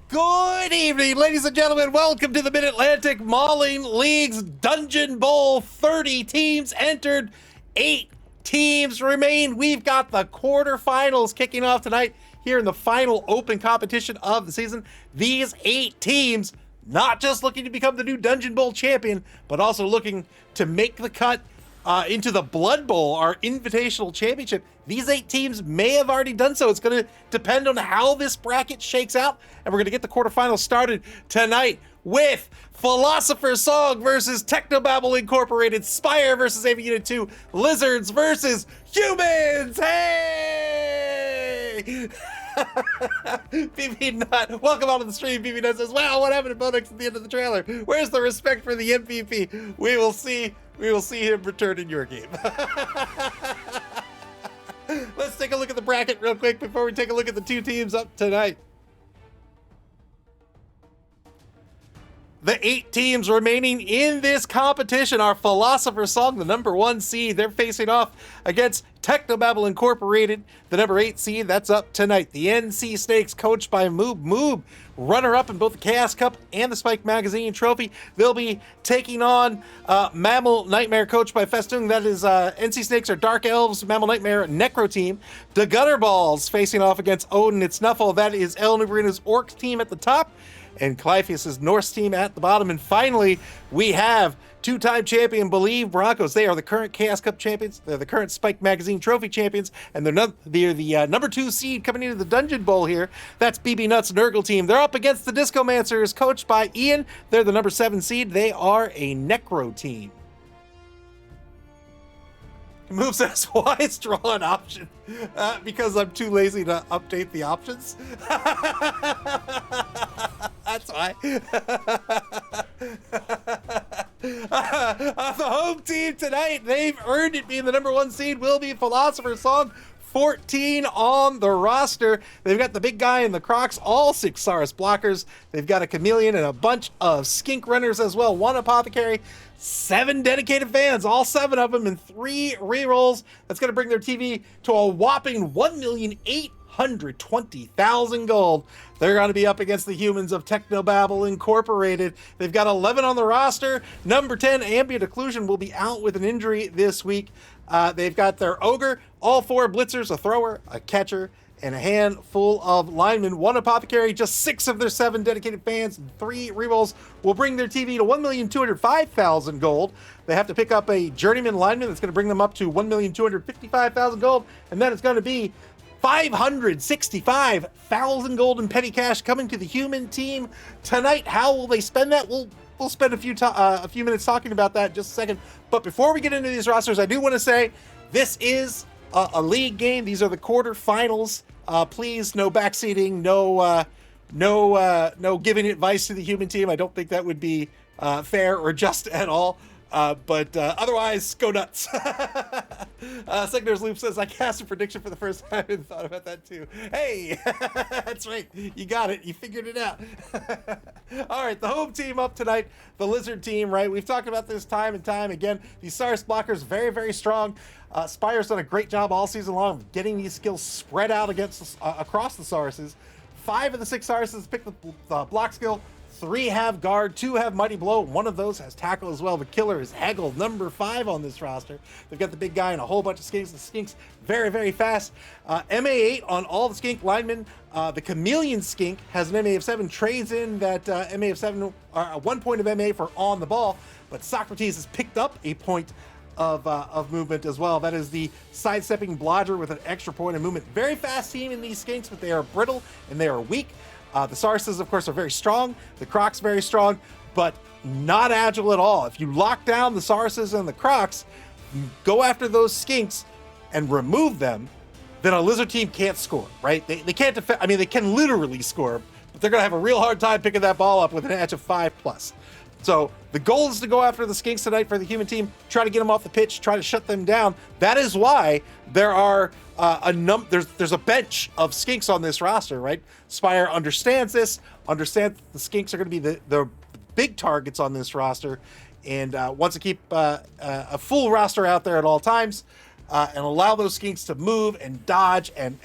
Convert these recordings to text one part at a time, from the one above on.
Good evening, ladies and gentlemen. Welcome to the Mid-Atlantic Mauling League's Dungeonbowl. 30 teams entered, 8 teams remain. We've got the quarterfinals kicking off tonight here in the final open competition of the season. These 8 teams not just looking to become the new Dungeonbowl champion, but also looking to make the cut into the Blood Bowl, our invitational championship. These 8 teams may have already done so. It's going to depend on how this bracket shakes out, and we're going to get the quarterfinals started tonight with Philosophers Song versus Technobabble Incorporated, Spire versus AV Unit 2, Lizards versus Humans. Hey! BB Nut, welcome onto the stream. BB Nut says, wow, what happened to Bonex at the end of the trailer? Where's the respect for the MVP? We will see him return in your game. Let's take a look at the bracket real quick before we take a look at the 2 teams up tonight. The 8 teams remaining in this competition are Philosopher's Song, the number 1 seed. They're facing off against Technobabble Incorporated, the number 8 seed. That's up tonight. The NC Snakes, coached by Moob, runner-up in both the Chaos Cup and the Spike Magazine Trophy. They'll be taking on MAML Nightmare, coached by Festoon. That is NC Snakes are Dark Elves, MAML Nightmare Necro team. The Gutterballs facing off against Odin and Snuffle. That is El Nubrina's Orcs team at the top, and Clypheus' Norse team at the bottom. And finally, we have 2-time champion Believe Broncos. They are the current Chaos Cup champions. They're the current Spike Magazine Trophy champions, and they're the number 2 seed coming into the Dungeon Bowl here. That's BB Nuts Nurgle team. They're up against the Discomancers, coached by Ian. They're the number 7 seed. They are a Necro team. Move says, why is draw an option? Because I'm too lazy to update the options. That's why. The home team tonight, they've earned it being the number 1 seed, will be Philosopher's Song. 14 on the roster. They've got the big guy in the Crocs, all 6 Saurus blockers. They've got a Chameleon and a bunch of Skink runners as well. 1 Apothecary, 7 dedicated fans, all 7 of them, and 3 rerolls. That's going to bring their TV to a whopping 1,820,000 gold. They're going to be up against the Humans of Technobabble Incorporated. They've got 11 on the roster. Number 10, Ambient Occlusion, will be out with an injury this week. They've got their Ogre, all 4 Blitzers, a Thrower, a Catcher, and a handful of linemen. 1 Apothecary, just 6 of their 7 dedicated fans, and 3 rerolls will bring their TV to 1,205,000 gold. They have to pick up a Journeyman lineman that's going to bring them up to 1,255,000 gold, and then it's going to be 565,000 gold in petty cash coming to the Human team tonight. How will they spend that? We'll spend a few minutes talking about that in just a second. But before we get into these rosters, I do want to say this is a league game. These are the quarterfinals. Please, no backseating, no giving advice to the Human team. I don't think that would be fair or just at all. But otherwise, go nuts. Secondary Loop says, I cast a prediction for the first time and thought about that too. Hey, that's right. You got it. You figured it out. All right, the home team up tonight, the Lizard team, right? We've talked about this time and time again. These Saurus blockers, very, very strong. Spire's done a great job all season long of getting these skills spread out against across the Sauruses. 5 of the 6 Sauruses pick the block skill. 3 have guard, 2 have mighty blow, 1 of those has tackle as well. The killer is Haggle, number 5 on this roster. They've got the big guy and a whole bunch of skinks. The skinks very, very fast. MA8 on all the skink linemen. The Chameleon skink has an MA of 7, trades in that MA of 7, 1 point of MA for on the ball, but Socrates has picked up a point of movement as well. That is the sidestepping blodger with an extra point of movement. Very fast team in these skinks, but they are brittle and they are weak. The Sauruses, of course, are very strong. The Crocs, very strong, but not agile at all. If you lock down the Sauruses and the Crocs, go after those skinks and remove them, then a Lizard team can't score, right? They can't defend. I mean, they can literally score, but they're going to have a real hard time picking that ball up with an edge of 5+. So the goal is to go after the skinks tonight for the Human team, try to get them off the pitch, try to shut them down. That is why there are there's a bench of skinks on this roster, right? Spire understands this, understands the skinks are going to be the big targets on this roster, and wants to keep a full roster out there at all times, and allow those skinks to move and dodge and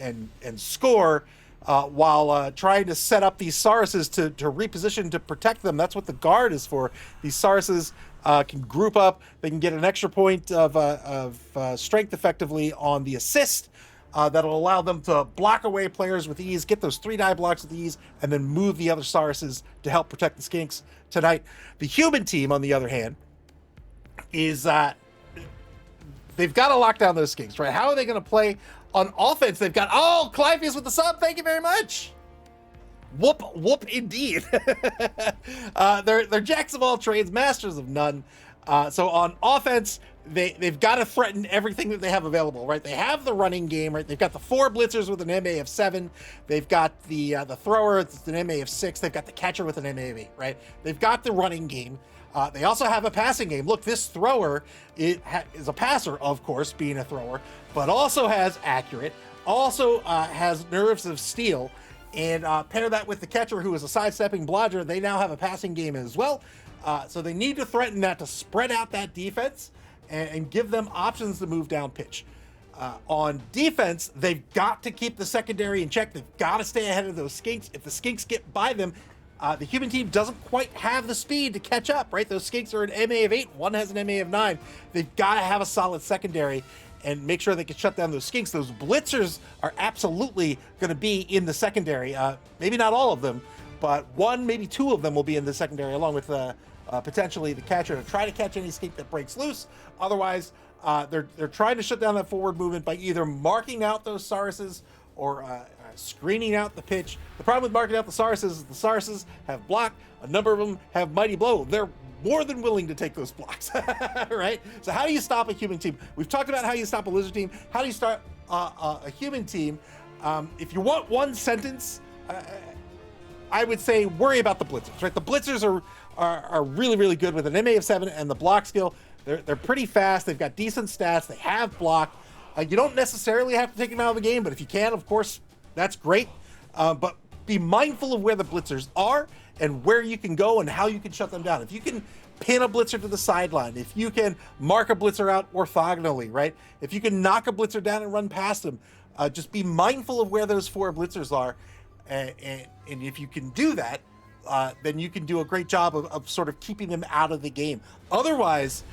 score while trying to set up these Sauruses to reposition to protect them. That's what the guard is for. These Sauruses can group up. They can get an extra point of strength effectively on the assist. That'll allow them to block away players with ease, get those 3-die blocks with ease, and then move the other Sauruses to help protect the Skinks tonight. The human team, on the other hand, is they've got to lock down those Skinks, right? How are they going to play on offense? They've got, Cliveus with the sub. Thank you very much. Whoop indeed. They're jacks of all trades, masters of none. So on offense, they've got to threaten everything that they have available, right? They have the running game, right? They've got the 4 blitzers with an MA of 7. They've got the thrower with an MA of 6. They've got the catcher with an MA of 8, right? They've got the running game. They also have a passing game. Look, this thrower is a passer, of course, being a thrower, but also has accurate, also has nerves of steel, and pair that with the catcher, who is a sidestepping blodger. They now have a passing game as well. So they need to threaten that to spread out that defense and give them options to move down pitch. On defense, they've got to keep the secondary in check. They've got to stay ahead of those Skinks. If the Skinks get by them, the human team doesn't quite have the speed to catch up, right? Those Skinks are an MA of 8. One has an MA of 9. They've got to have a solid secondary and make sure they can shut down those Skinks. Those blitzers are absolutely going to be in the secondary. Maybe not all of them, but 1, maybe 2 of them will be in the secondary, along with potentially the catcher, to try to catch any Skink that breaks loose. Otherwise, they're trying to shut down that forward movement by either marking out those Sauruses or screening out the pitch. The problem with marking out the Sauruses is the Sauruses have block. A number of them have Mighty Blow. They're more than willing to take those blocks, right? So how do you stop a human team? We've talked about how you stop a lizard team. How do you start a human team? If you want one sentence, I would say worry about the blitzers, right? The blitzers are really, really good with an MA of 7 and the block skill. They're pretty fast. They've got decent stats. They have block. You don't necessarily have to take them out of the game, but if you can, of course, that's great. But be mindful of where the blitzers are and where you can go and how you can shut them down. If you can pin a blitzer to the sideline, if you can mark a blitzer out orthogonally, right? If you can knock a blitzer down and run past them, just be mindful of where those 4 blitzers are. And if you can do that, then you can do a great job of sort of keeping them out of the game. Otherwise,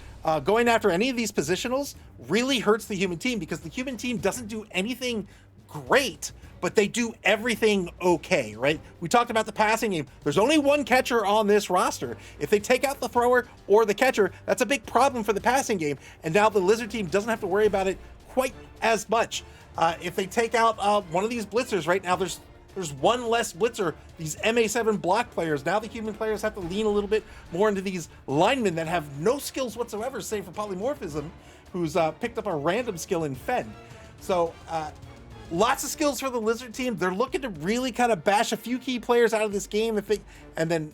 going after any of these positionals really hurts the human team, because the human team doesn't do anything great, but they do everything okay, right? We talked about the passing game. There's only 1 catcher on this roster. If they take out the thrower or the catcher, that's a big problem for the passing game. And now the lizard team doesn't have to worry about it quite as much. If they take out one of these blitzers, right now, there's 1 less blitzer, these MA7 block players. Now the human players have to lean a little bit more into these linemen that have no skills whatsoever, save for polymorphism, who's picked up a random skill in Fend. So lots of skills for the lizard team. They're looking to really kind of bash a few key players out of this game and then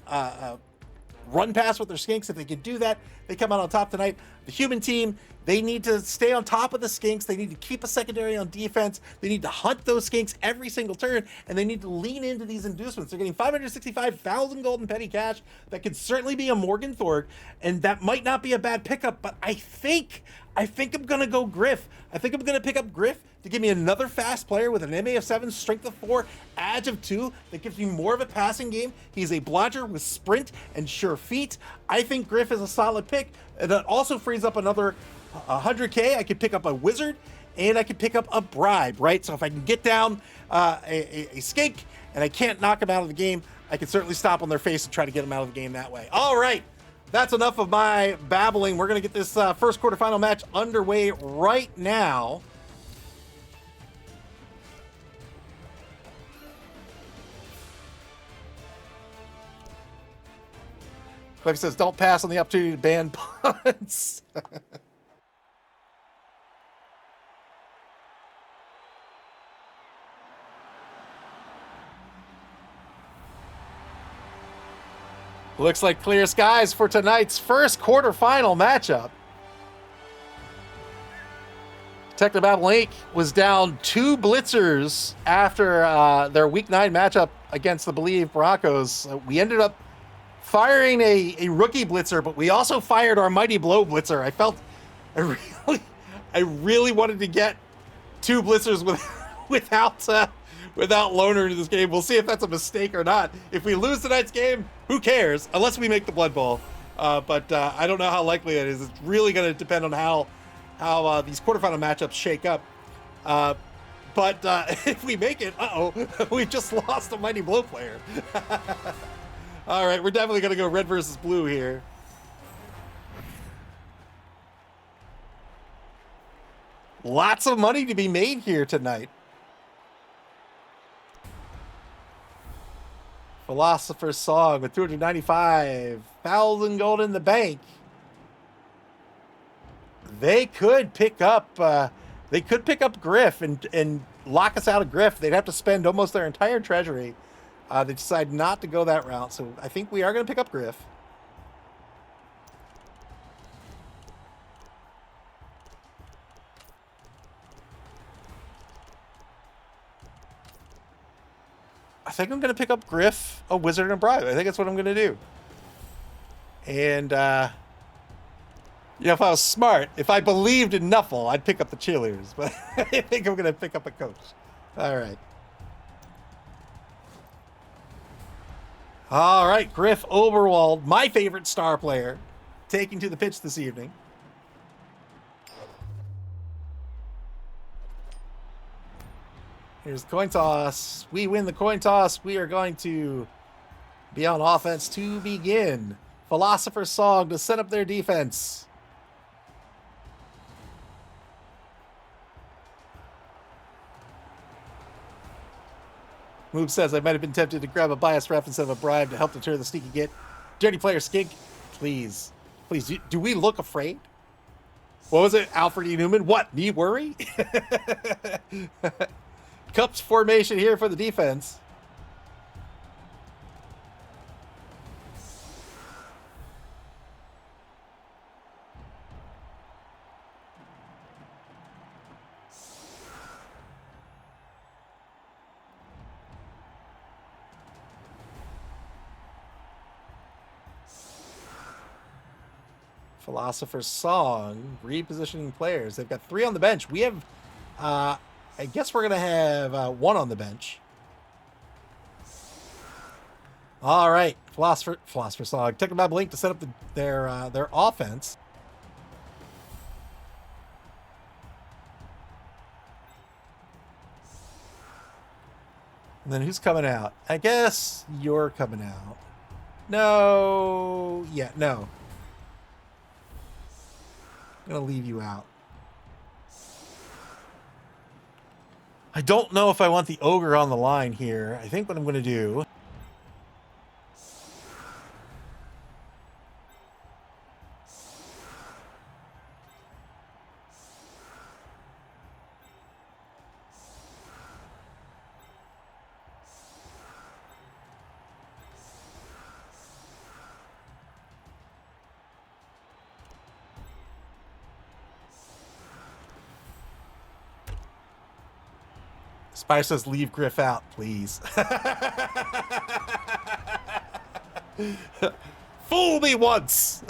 run past with their Skinks. If they can do that, they come out on top tonight. The human team, they need to stay on top of the Skinks. They need to keep a secondary on defense. They need to hunt those Skinks every single turn, and they need to lean into these inducements. They're getting 565,000 golden petty cash. That could certainly be a Morgenthorg, and that might not be a bad pickup, but I think I'm going to go Griff. I think I'm going to pick up Griff to give me another fast player with an MA of 7, strength of 4, edge of 2, that gives me more of a passing game. He's a blodger with sprint and sure feet. I think Griff is a solid pick. And that also frees up another 100K. I could pick up a wizard, and I could pick up a bribe, right? So if I can get down a Skink and I can't knock him out of the game, I can certainly stop on their face and try to get him out of the game that way. All right. That's enough of my babbling. We're going to get this first quarterfinal match underway right now. Cliff says, don't pass on the opportunity to ban punts. Looks like clear skies for tonight's first quarterfinal matchup. Technobabble Inc. was down 2 blitzers after their Week 9 matchup against the Believe Broncos. We ended up firing a rookie blitzer, but we also fired our Mighty Blow blitzer. I really wanted to get 2 blitzers without without Loner in this game. We'll see if that's a mistake or not. If we lose tonight's game, who cares? Unless we make the Blood Bowl. But I don't know how likely it is. It's really going to depend on how these quarterfinal matchups shake up. But if we make it, we've just lost a Mighty Blow player. All right, we're definitely going to go red versus blue here. Lots of money to be made here tonight. Philosopher's Song with 295,000 gold in the bank. They could pick up Griff and lock us out of Griff. They'd have to spend almost their entire treasury. They decide not to go that route, so I think we are going to pick up Griff. I think I'm going to pick up Griff, a Wizard, and a Bribe. I think that's what I'm going to do. And, if I was smart, if I believed in Nuffle, I'd pick up the cheerleaders. But I think I'm going to pick up a coach. All right. All right, Griff Oberwald, my favorite star player, taking to the pitch this evening. Here's the coin toss. We win the coin toss. We are going to be on offense to begin. Philosopher's Song to set up their defense. Moob says, I might have been tempted to grab a bias ref instead of a bribe to help deter the sneaky get. Dirty player skink. Please. Please. Do we look afraid? What was it? Alfred E. Newman? What? Me worry? Cups formation here for the defense. Philosopher's Song, repositioning players. They've got 3 on the bench. We have, I guess we're going to have 1 on the bench. All right, Philosopher's Song. Technobabble Link to set up their offense. And then who's coming out? I guess you're coming out. No. Yeah, no. I'm going to leave you out. I don't know if I want the ogre on the line here. I think what I'm going to do... Spire says, leave Griff out, please. Fool me once!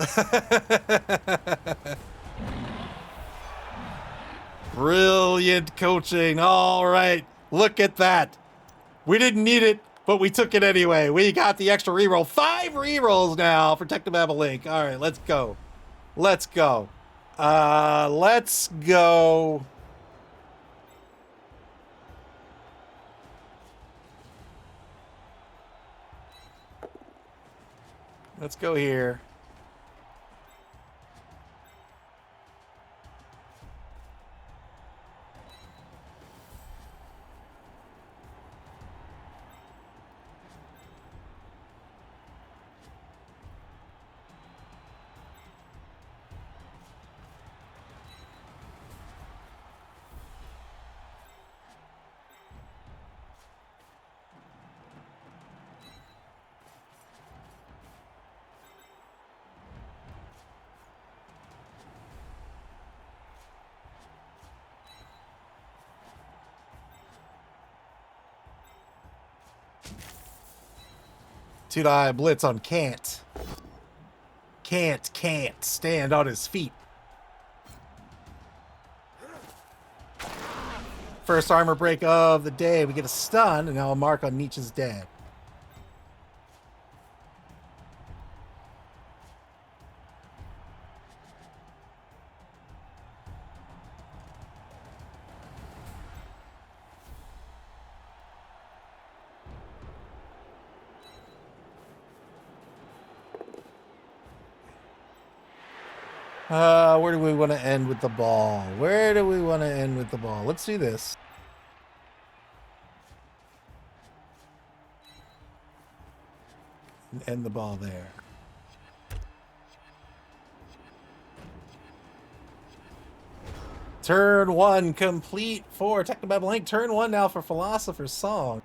Brilliant coaching. All right. Look at that. We didn't need it, but we took it anyway. We got the extra reroll. 5 rerolls now for Technobabble Link. All right, let's go. Let's go. Let's go. Let's go here. Two-die blitz on Can't. Can't stand on his feet. First armor break of the day. We get a stun, and now a mark on Nietzsche's dead. Where do we want to end with the ball? Where do we want to end with the ball? Let's do this. End the ball there. Turn 1 complete for Technobabble Inc. Turn 1 now for Philosopher's Song.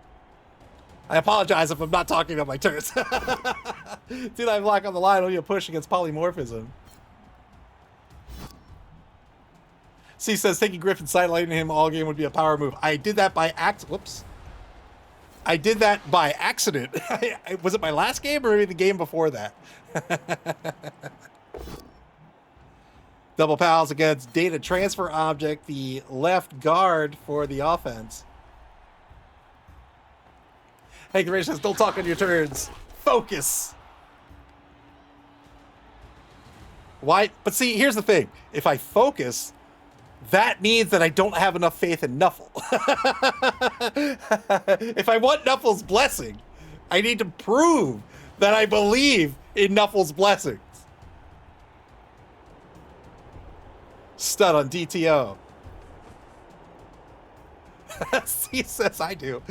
I apologize if I'm not talking about my turns. Dude, I block on the line, only a push against polymorphism. C says taking Griffin sidelining him all game would be a power move. I did that by whoops. I did that by accident. Was it my last game or maybe the game before that? Double pals against data transfer object, the left guard for the offense. Hey, the says, don't talk on your turns. Focus. Why? But see, here's the thing. If I focus, that means that I don't have enough faith in Nuffle. If I want Nuffle's blessing, I need to prove that I believe in Nuffle's blessings. Stud on DTO. C says I do.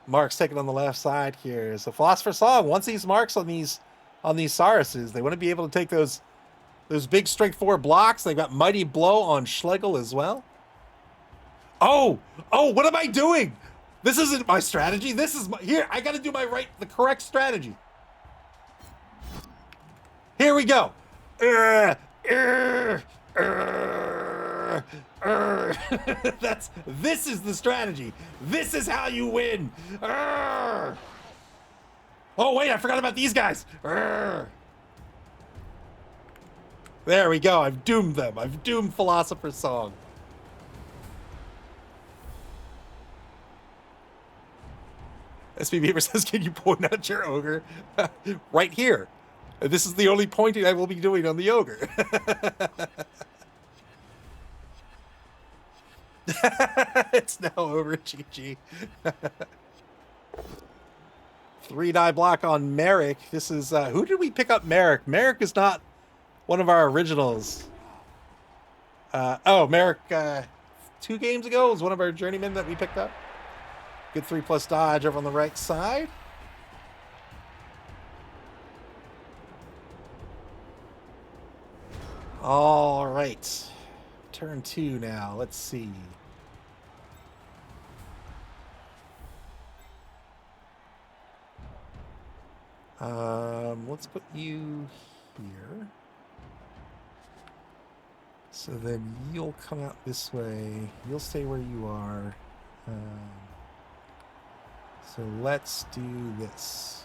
Mark's taken on the left side here. So Philosopher's Song wants these marks on these Sauruses. They want to be able to take those big strength 4 blocks. They've got Mighty Blow on Schlegel as well. Oh, what am I doing? This isn't my strategy. This is here. I got to do the correct strategy. Here we go. This is the strategy. This is how you win. Oh wait, I forgot about these guys. There we go. I've doomed them. I've doomed Philosopher's Song. SB Beaver says, can you point out your ogre? Right here. This is the only pointing I will be doing on the ogre. It's now over, GG. 3-die block on Merrick. This is, who did we pick up Merrick? Merrick is not one of our originals. Merrick, 2 games ago was one of our journeymen that we picked up. Good 3+ dodge over on the right side. All right. Turn 2 now. Let's see. Let's put you here. So then you'll come out this way. You'll stay where you are. So let's do this.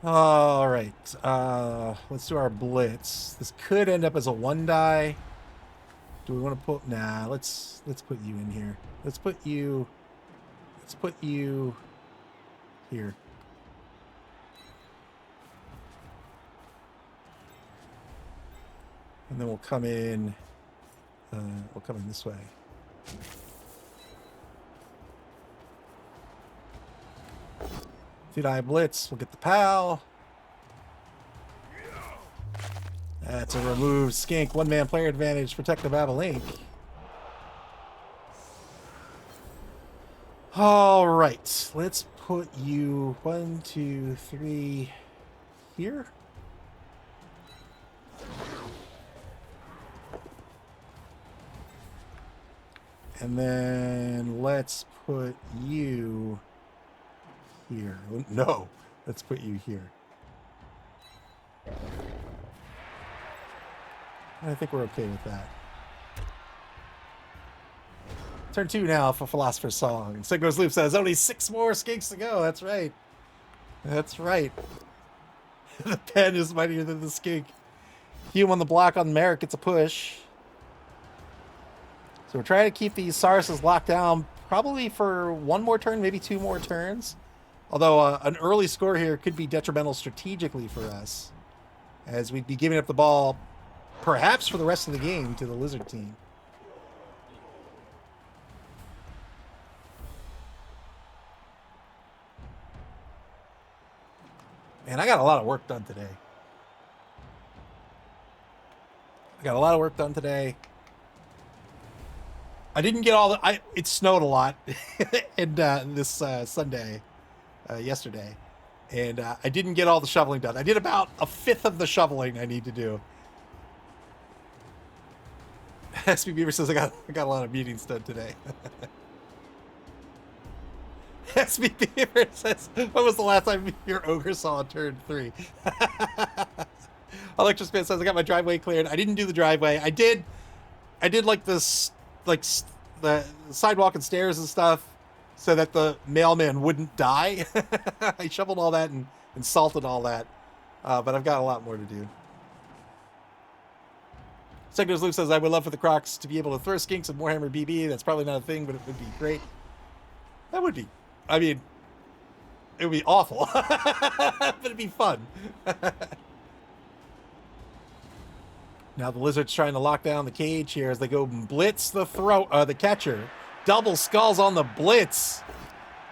All right, let's do our blitz. This could end up as a 1-die. Do we want to put? Nah, let's put you in here. Let's put you here. And then we'll come in. We'll come in this way. Two-die blitz. We'll get the pal. That's a removed skink. 1-man player advantage for Technobabble Inc. All right. Let's put you 1, 2, 3 here. And then let's put you here. No, let's put you here. I think we're okay with that. Turn 2 now for Philosopher's Song. Sigmar's Loop says, only 6 more skinks to go. That's right. That's right. The pen is mightier than the skink. Hume on the block on Merrick gets a push. So we're trying to keep these Sarses locked down probably for 1 more turn, maybe 2 more turns. Although an early score here could be detrimental strategically for us, as we'd be giving up the ball perhaps for the rest of the game to the Lizard team. Man, I got a lot of work done today. I didn't get all the... It snowed a lot and this Sunday, yesterday. And I didn't get all the shoveling done. I did about a fifth of the shoveling I need to do. SB Beaver says I got a lot of meetings done today. SB Beaver says, when was the last time your ogre saw turn 3? Electrospin says I got my driveway cleared. I didn't do the driveway. I did like this, like the sidewalk and stairs and stuff, so that the mailman wouldn't die. I shoveled all that and salted all that, but I've got a lot more to do. Seconders Luke says I would love for the Crocs to be able to throw skinks and Warhammer BB. That's probably not a thing, but it would be great. That would be. I mean, it would be awful, but it'd be fun. Now the Lizard's trying to lock down the cage here as they go blitz the catcher. Double skulls on the blitz.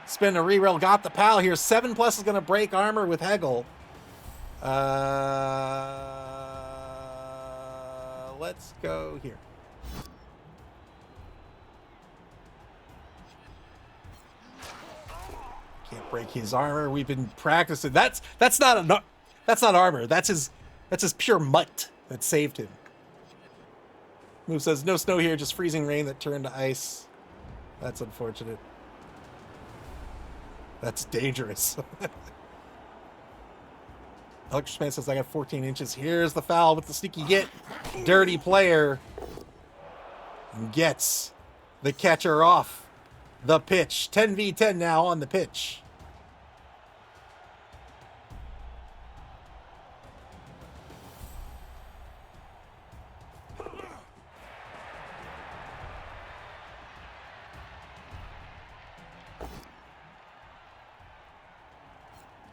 Spin a reroll, got the pal here. 7+ is going to break armor with Hegel. Let's go here. Can't break his armor. We've been practicing. That's not armor. That's his pure mutt that saved him. Move says no snow here, just freezing rain that turned to ice. That's unfortunate. That's dangerous. Electrospan says I got 14 inches. Here's the foul with the sneaky hit. Dirty player gets the catcher off the pitch. 10v10 now on the pitch.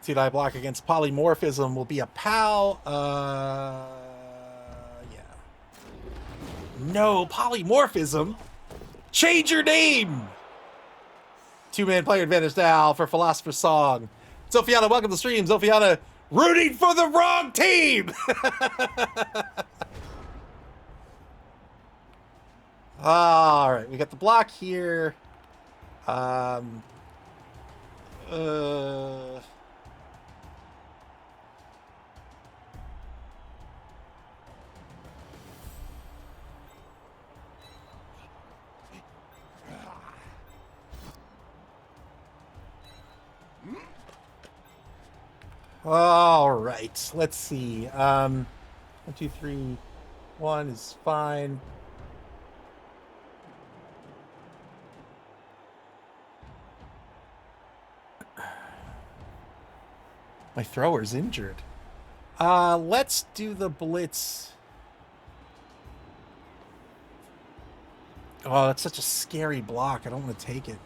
T-die block against polymorphism will be a POW. Yeah. No, polymorphism? Change your name! 2-man player advantage now for Philosopher's Song. Sophiana, welcome to the stream. Sophiana, rooting for the wrong team! All right, we got the block here. All right, let's see. 1, 2, 3, 1 is fine. My thrower's injured. Let's do the blitz. Oh, that's such a scary block. I don't want to take it.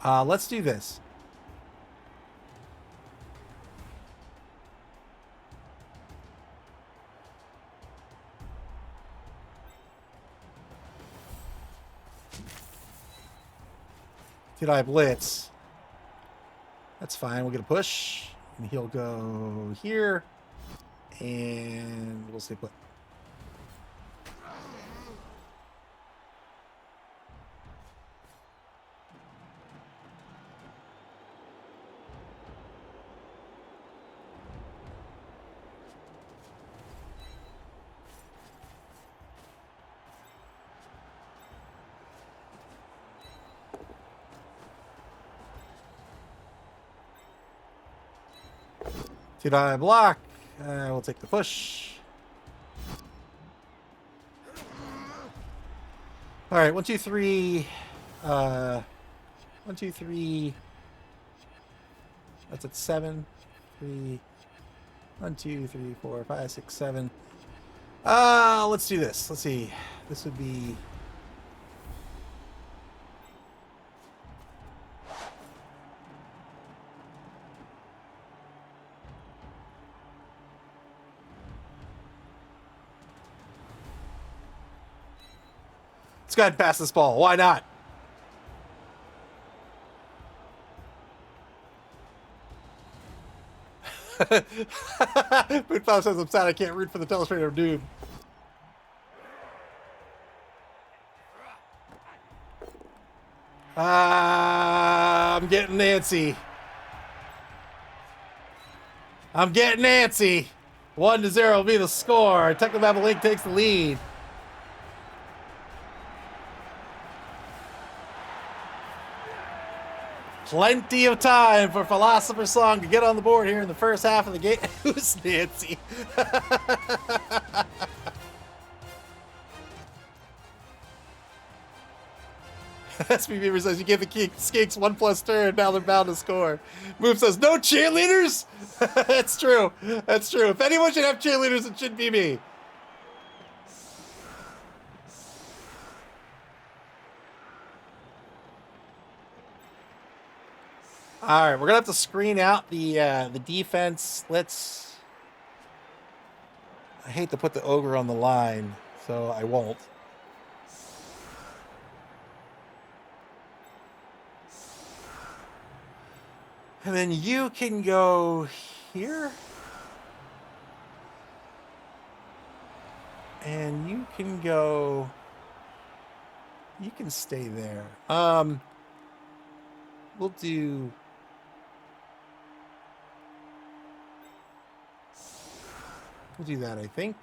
Let's do this. Did I blitz? That's fine. We'll get a push. And he'll go here. And we'll stay put. 2-die block. We'll take the push. All right, 1, 2, 3. 1, 2, 3. That's at 7. 3. 1, 2, 3, 4, 5, 6, 7. Let's do this. Let's see. This would be. Let's go ahead and pass this ball. Why not? Bootfile says I'm sad I can't root for the Telestrator of Doom. I'm getting Nancy. I'm getting Nancy. 1-0 will be the score. Technobabble Link takes the lead. Plenty of time for Philosopher's Song to get on the board here in the first half of the game. Who's Nancy? SB Beaver says you gave the Skinks 1+ turn, now they're bound to score. Move says no cheerleaders. That's true. That's true. If anyone should have cheerleaders, it should be me. All right, we're gonna have to screen out the defense. Let's. I hate to put the ogre on the line, so I won't. And then you can go here. And you can go. You can stay there. We'll do. We'll do that, I think.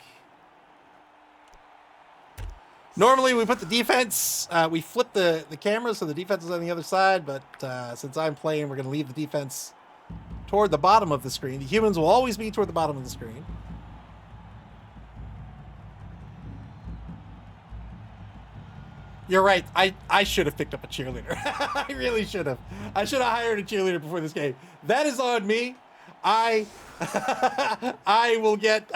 Normally, we put the defense, we flip the camera so the defense is on the other side, but since I'm playing, we're going to leave the defense toward the bottom of the screen. The humans will always be toward the bottom of the screen. You're right. I should have picked up a cheerleader. I really should have. I should have hired a cheerleader before this game. That is on me. I will get,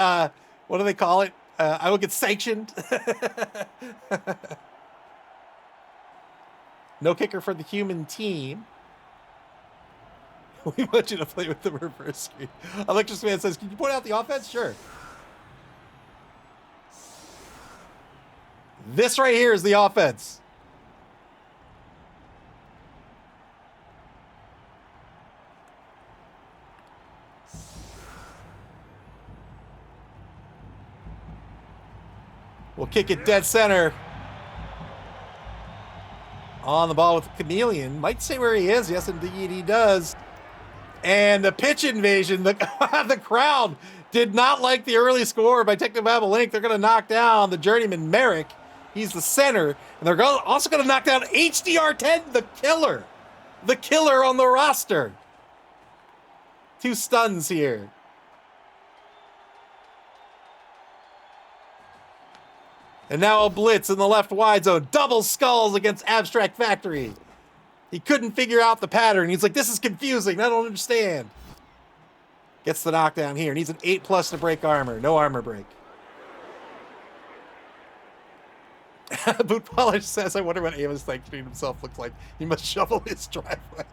what do they call it? I will get sanctioned. No kicker for the human team. We want you to play with the reverse screen. Electric Man says, can you point out the offense? Sure. This right here is the offense. We'll kick it dead center. On the ball with the Chameleon. Might say where he is. Yes, indeed he does. And the pitch invasion. The crowd did not like the early score by Technobabble Link. They're going to knock down the journeyman Merrick. He's the center. And they're also going to knock down HDR10, the killer. The killer on the roster. 2 stuns here. And now a blitz in the left wide zone. Double skulls against Abstract Factory. He couldn't figure out the pattern. He's like, this is confusing. I don't understand. Gets the knockdown here. Needs an 8+ to break armor. No armor break. Boot Polish says, I wonder what Amos sanctioning himself looks like. He must shovel his driveway.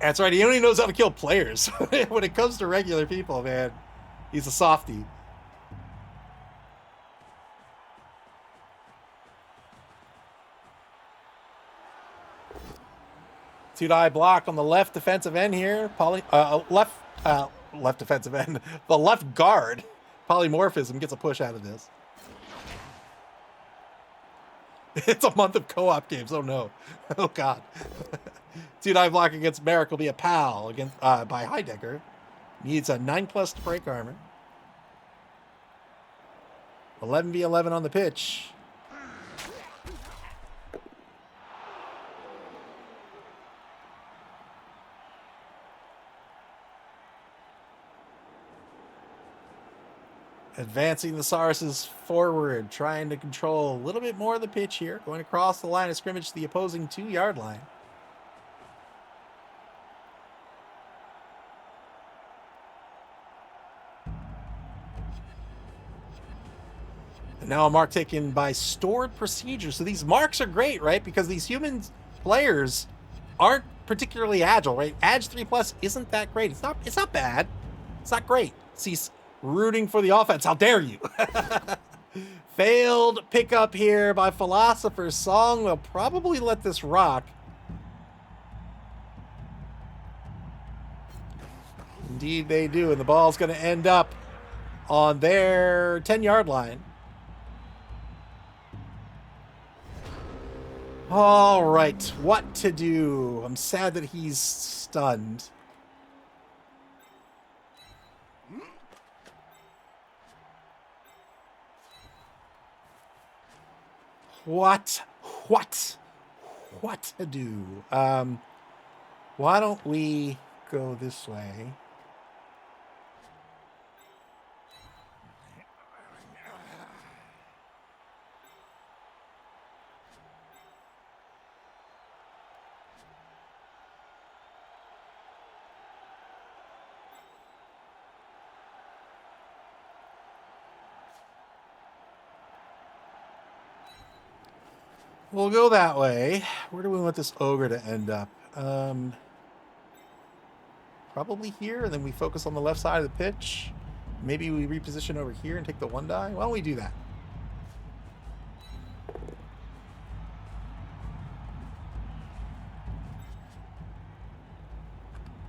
That's right. He only knows how to kill players. When it comes to regular people, man, he's a softie. Two-die block on the left defensive end here. Left defensive end. The left guard. Polymorphism gets a push out of this. It's a month of co-op games. Oh no. Oh god. Two-die block against Merrick will be a pal against by Heidecker. Needs a 9+ to break armor. 11v11 on the pitch. Advancing the Sauruses forward, trying to control a little bit more of the pitch here. Going across the line of scrimmage to the opposing 2-yard line. And now a mark taken by stored procedure. So these marks are great, right? Because these human players aren't particularly agile, right? Edge 3+ isn't that great. It's not bad. It's not great. He's rooting for the offense. How dare you? Failed pickup here by Philosophers. Song will probably let this rock. Indeed they do. And the ball's going to end up on their 10-yard line. All right, what to do? I'm sad that he's stunned. What to do? Why don't we go this way? We'll go that way. Where do we want this ogre to end up? Probably here, and then we focus on the left side of the pitch. Maybe we reposition over here and take the 1 die. Why don't we do that?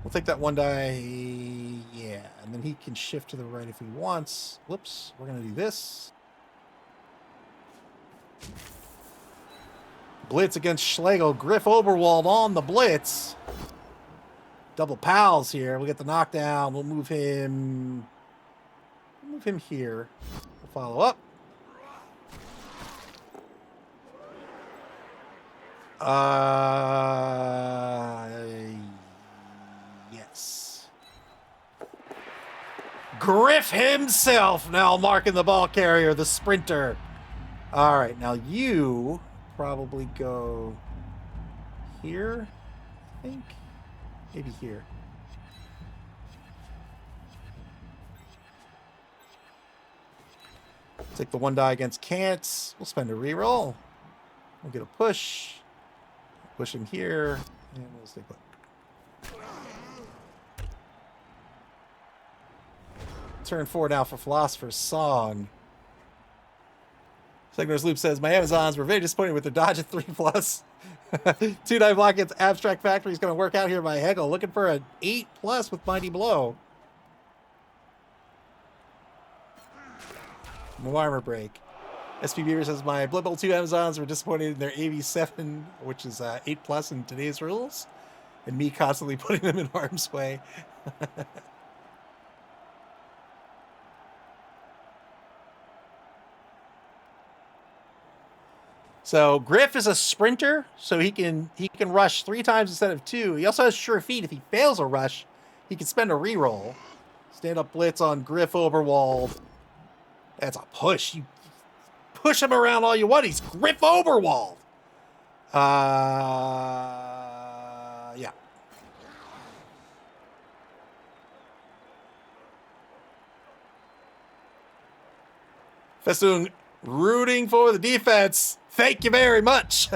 We'll take that 1 die. Yeah, and then he can shift to the right if he wants. Whoops, we're going to do this. Blitz against Schlegel. Griff Oberwald on the blitz. Double pals here. We'll get the knockdown. We'll move him. Move him here. We'll follow up. Yes. Griff himself now marking the ball carrier, the sprinter. All right, now you probably go here, I think. Maybe here. Take the 1 die against Kant. We'll spend a reroll. We'll get a push. Push him here. And we'll stay put. Turn 4 now for Philosopher's Song. Segner's Loop says, my Amazons were very disappointed with their dodge at 3+. 2 die block against Abstract Factory is going to work out here by Hegel. Looking for an 8+ with Mighty Blow. No armor break. SP Beaver says, my Blood Bowl 2 Amazons were disappointed in their AV7, which is 8+ in today's rules. And me constantly putting them in harm's way. So Griff is a sprinter, so he can rush 3 times instead of 2. He also has sure feet. If he fails a rush, he can spend a reroll. Stand up blitz on Griff Oberwald. That's a push. You push him around all you want. He's Griff Oberwald. Yeah. Festoon rooting for the defense. Thank you very much.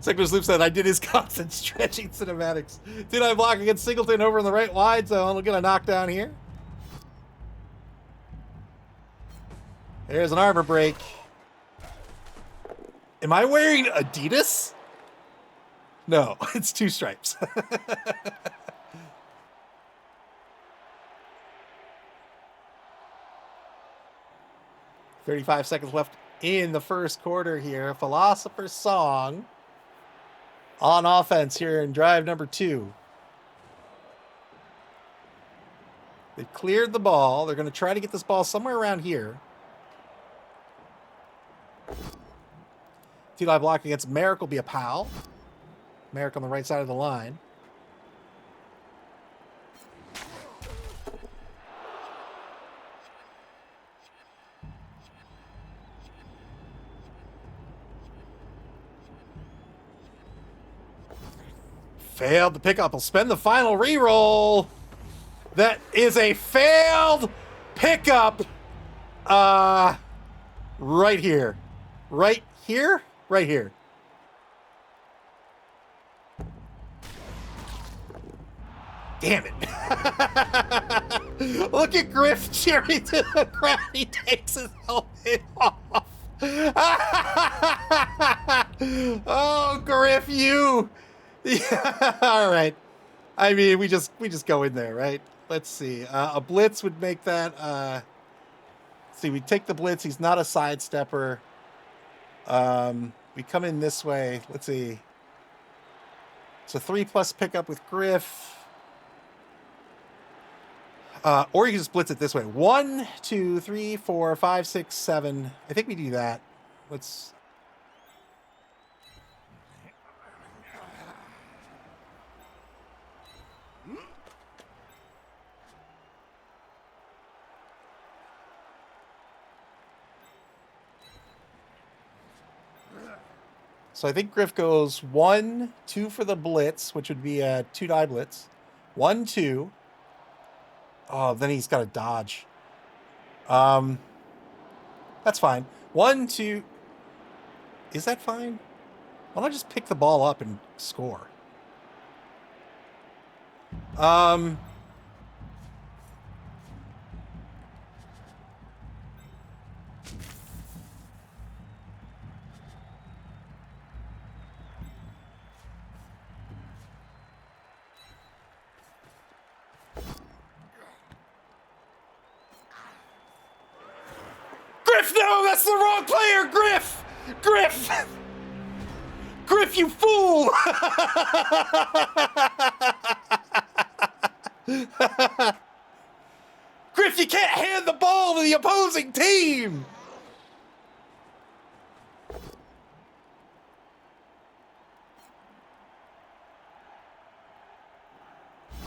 Sector's Loop said, I did his constant stretching cinematics. Did I block against Singleton over in the right wide zone? We'll get a knockdown here. There's an armor break. Am I wearing Adidas? No, it's 2 stripes. 35 seconds left in the first quarter here. Philosopher's Song on offense here in drive number 2. They've cleared the ball. They're going to try to get this ball somewhere around here. T-line block against Merrick will be a pal. Merrick on the right side of the line. Failed the pickup. Will spend the final reroll. That is a failed pickup. Right here. Right here? Right here. Damn it. Look at Griff cheering to the crowd. He takes his helmet off. Oh, Griff, you. Yeah, all right. I mean, we just go in there, right? Let's see. A blitz would make that. Let's see, we take the blitz. He's not a sidestepper. We come in this way. Let's see. It's a 3+ pickup with Griff. Or you can just blitz it this way. 1, 2, 3, 4, 5, 6, 7. I think we do that. Let's. So I think Griff goes 1, 2 for the blitz, which would be a 2-die blitz. 1, 2. Oh, then he's got to dodge. That's fine. 1, 2. Is that fine? Why don't I just pick the ball up and score? Griff, no, that's the wrong player, Griff! Griff! Griff, you fool! Griff, you can't hand the ball to the opposing team!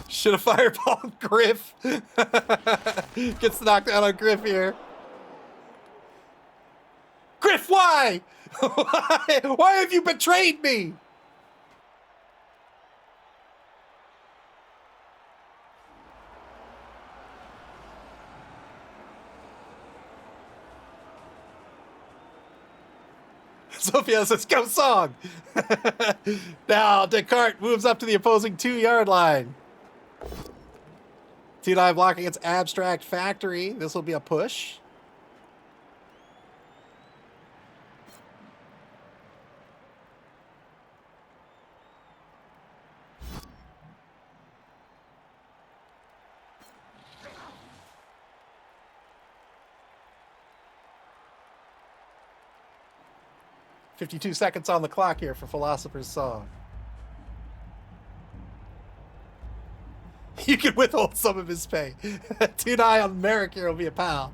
Should have fireballed Griff. Gets knocked out on Griff here. Griff, why? Why have you betrayed me? Sophia says, go song. Now Descartes moves up to the opposing 2-yard line. 2-die block against Abstract Factory. This will be a push. $52 seconds on the clock here for Philosopher's Song. You can withhold some of his pay. 2-die on Merrick here will be a pal.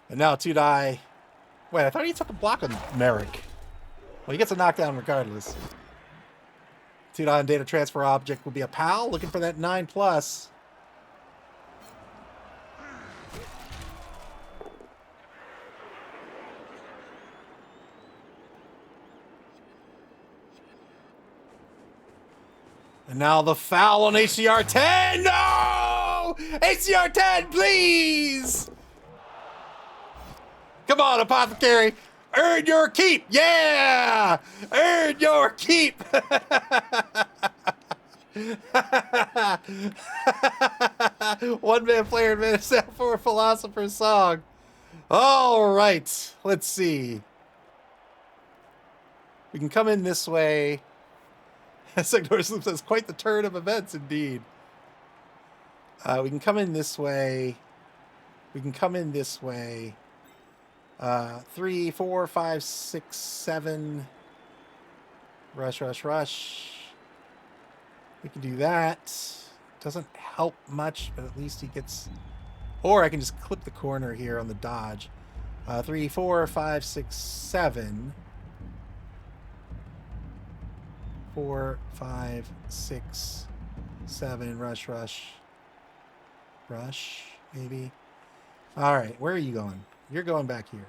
And now 2-die. Wait, I thought he took a block on Merrick. Well, he gets a knockdown regardless. 2-die on data transfer object will be a pal, looking for that 9+. And now the foul on HCR 10. No! HCR 10, please! Come on, Apothecary. Earn your keep. Yeah! Earn your keep. One-man player advantage now for Philosopher's Song. All right. Let's see. We can come in this way. Signor Sloop says, quite the turn of events, indeed. We can come in this way. We can come in this way. 3, 4, 5, 6, 7. Rush, rush, rush. We can do that. Doesn't help much, but at least he gets... Or I can just clip the corner here on the dodge. 3, 4, 5, 6, 7. 4, 5, 6, 7. Rush, rush. Crush, maybe. All right, where are you going? You're going back here.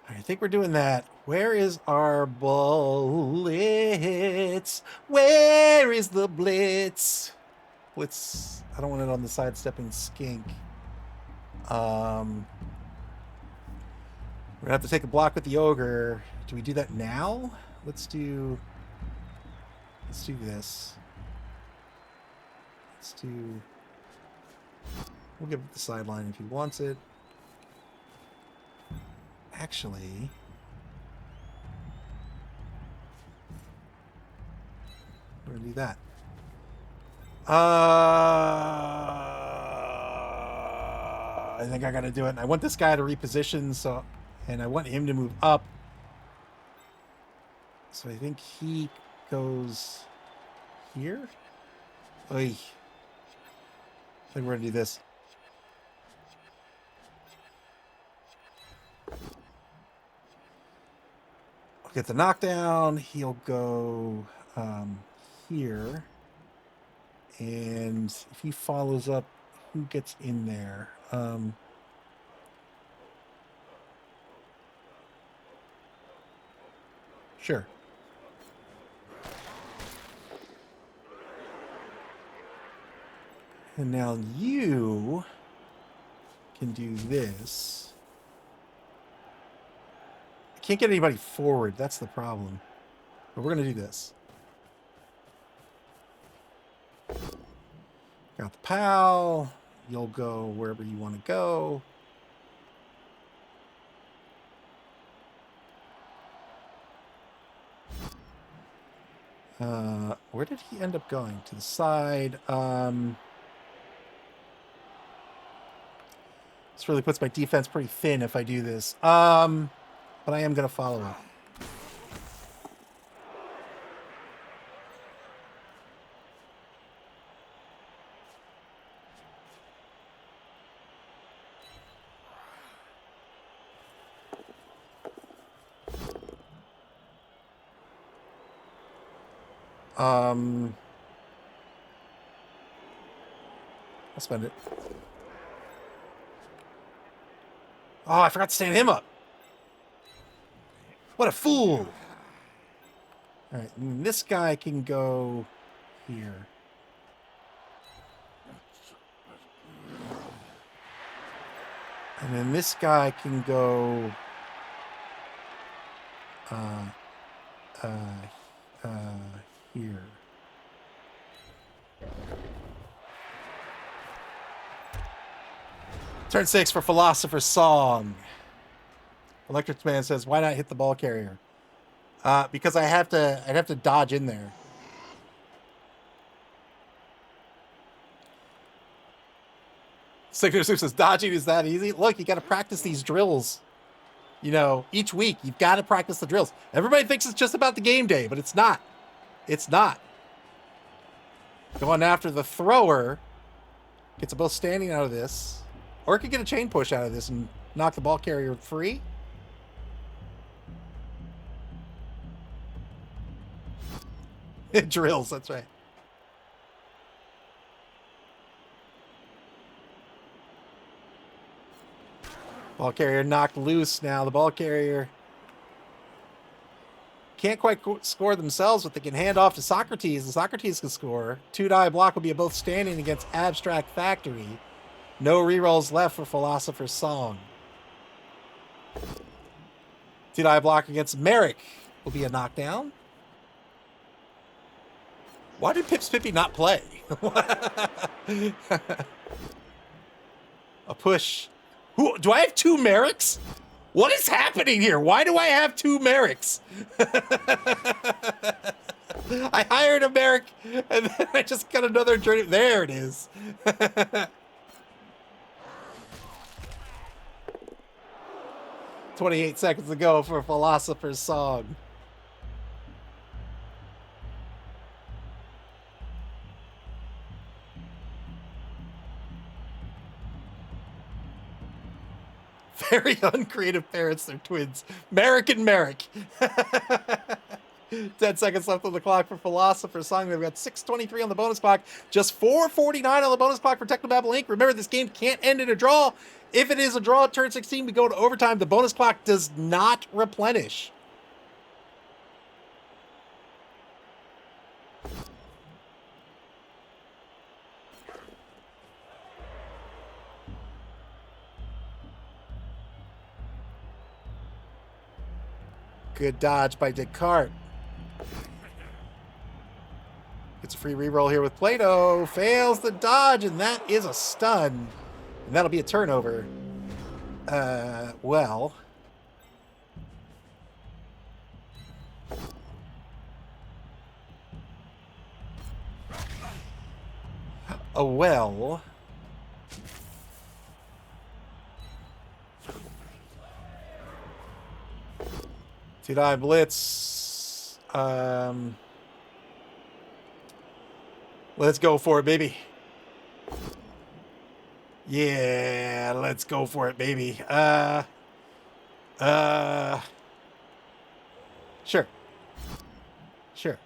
I think we're doing that. Where is our bullets? Where is the blitz? Blitz. I don't want it on the sidestepping skink. We're gonna have to take a block with the ogre. Do we do that now? Let's do this. We'll give it the sideline if he wants it. Actually, we're gonna do that. I think I gotta do it. And I want this guy to reposition, and I want him to move up. So I think he goes here. Oy. I think we're gonna do this. I'll get the knockdown. He'll go here. And if he follows up, who gets in there? Sure. And now you can do this. I can't get anybody forward. That's the problem. But we're going to do this. Got the POW. You'll go wherever you want to go. Where did he end up going? To the side. This really puts my defense pretty thin if I do this. But I am going to follow up. I'll spend it. Oh, I forgot to stand him up. What a fool. All right, and this guy can go here. And then this guy can go here. Turn 6 for Philosopher's Song. Electric Man says, "Why not hit the ball carrier?" Because I'd have to dodge in there. Signature Soup says, "Dodging is that easy?" Look, you got to practice these drills. You know, each week you've got to practice the drills. Everybody thinks it's just about the game day, but it's not. It's not. Going after the thrower gets them both standing out of this. Or it could get a chain push out of this and knock the ball carrier free. It drills, that's right. Ball carrier knocked loose now. The ball carrier can't quite score themselves, but they can hand off to Socrates, and Socrates can score. 2-die block will be both standing against Abstract Factory. No rerolls left for Philosopher's Song. 2-die block against Merrick will be a knockdown. Why did Pips Pippy not play? A push. Who do I have 2 Merricks? What is happening here? Why do I have 2 Merricks? I hired a Merrick and then I just got another journey. There it is. 28 seconds to go for Philosopher's Song. Very uncreative parents. They're twins. Merrick and Merrick. 10 seconds left on the clock for Philosophers song. We've got 6:23 on the bonus clock. Just 4:49 on the bonus clock for Technobabble Inc. Remember, this game can't end in a draw. If it is a draw at turn 16, we go to overtime. The bonus clock does not replenish. Good dodge by Descartes. Gets a free reroll here with Plato. Fails the dodge, and that is a stun. And that'll be a turnover. Well. Oh, well. Two-die blitz. Let's go for it, baby. Yeah, let's go for it, baby. Sure. Sure.